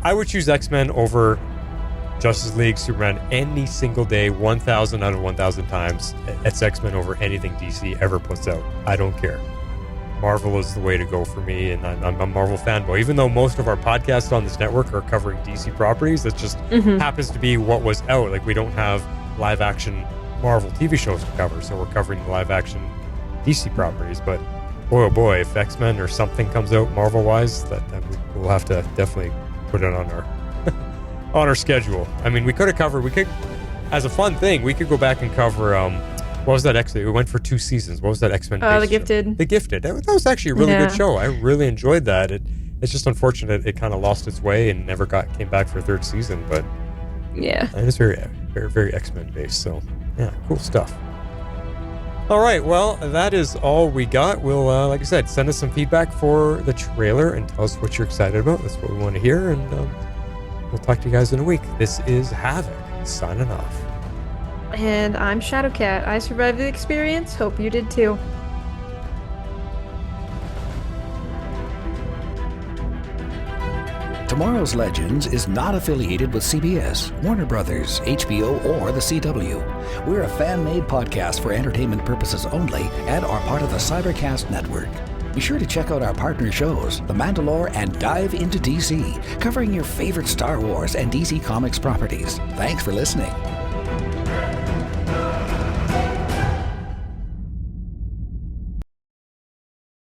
I would choose X-Men over Justice League, Superman any single day, 1,000 out of 1,000 times. It's X-Men over anything DC ever puts out. I don't care. Marvel is the way to go for me, and I'm a Marvel fanboy. Even though most of our podcasts on this network are covering DC properties, that just happens to be what was out. Like, we don't have live-action Marvel TV shows to cover, so we're covering the live-action DC properties. But boy, oh boy, if X-Men or something comes out Marvel-wise, that we'll have to definitely put it on our on our schedule. I mean, we could, as a fun thing, we could go back and cover what was that X-Men? We went for 2 seasons. What was that X-Men? The Gifted. Show? The Gifted. That was actually a really good show. I really enjoyed that. It's just unfortunate it kind of lost its way and never came back for a 3rd season. But it's very, very, very X-Men based. So yeah, cool stuff. All right, well, that is all we got. We'll, like I said, send us some feedback for the trailer and tell us what you're excited about. That's what we want to hear, and we'll talk to you guys in a week. This is Havoc signing off. And I'm Shadowcat. I survived the experience. Hope you did too. Tomorrow's Legends is not affiliated with CBS, Warner Brothers, HBO, or the CW. We're a fan-made podcast for entertainment purposes only and are part of the Cybercast Network. Be sure to check out our partner shows, The Mandalore and Dive into DC, covering your favorite Star Wars and DC Comics properties. Thanks for listening.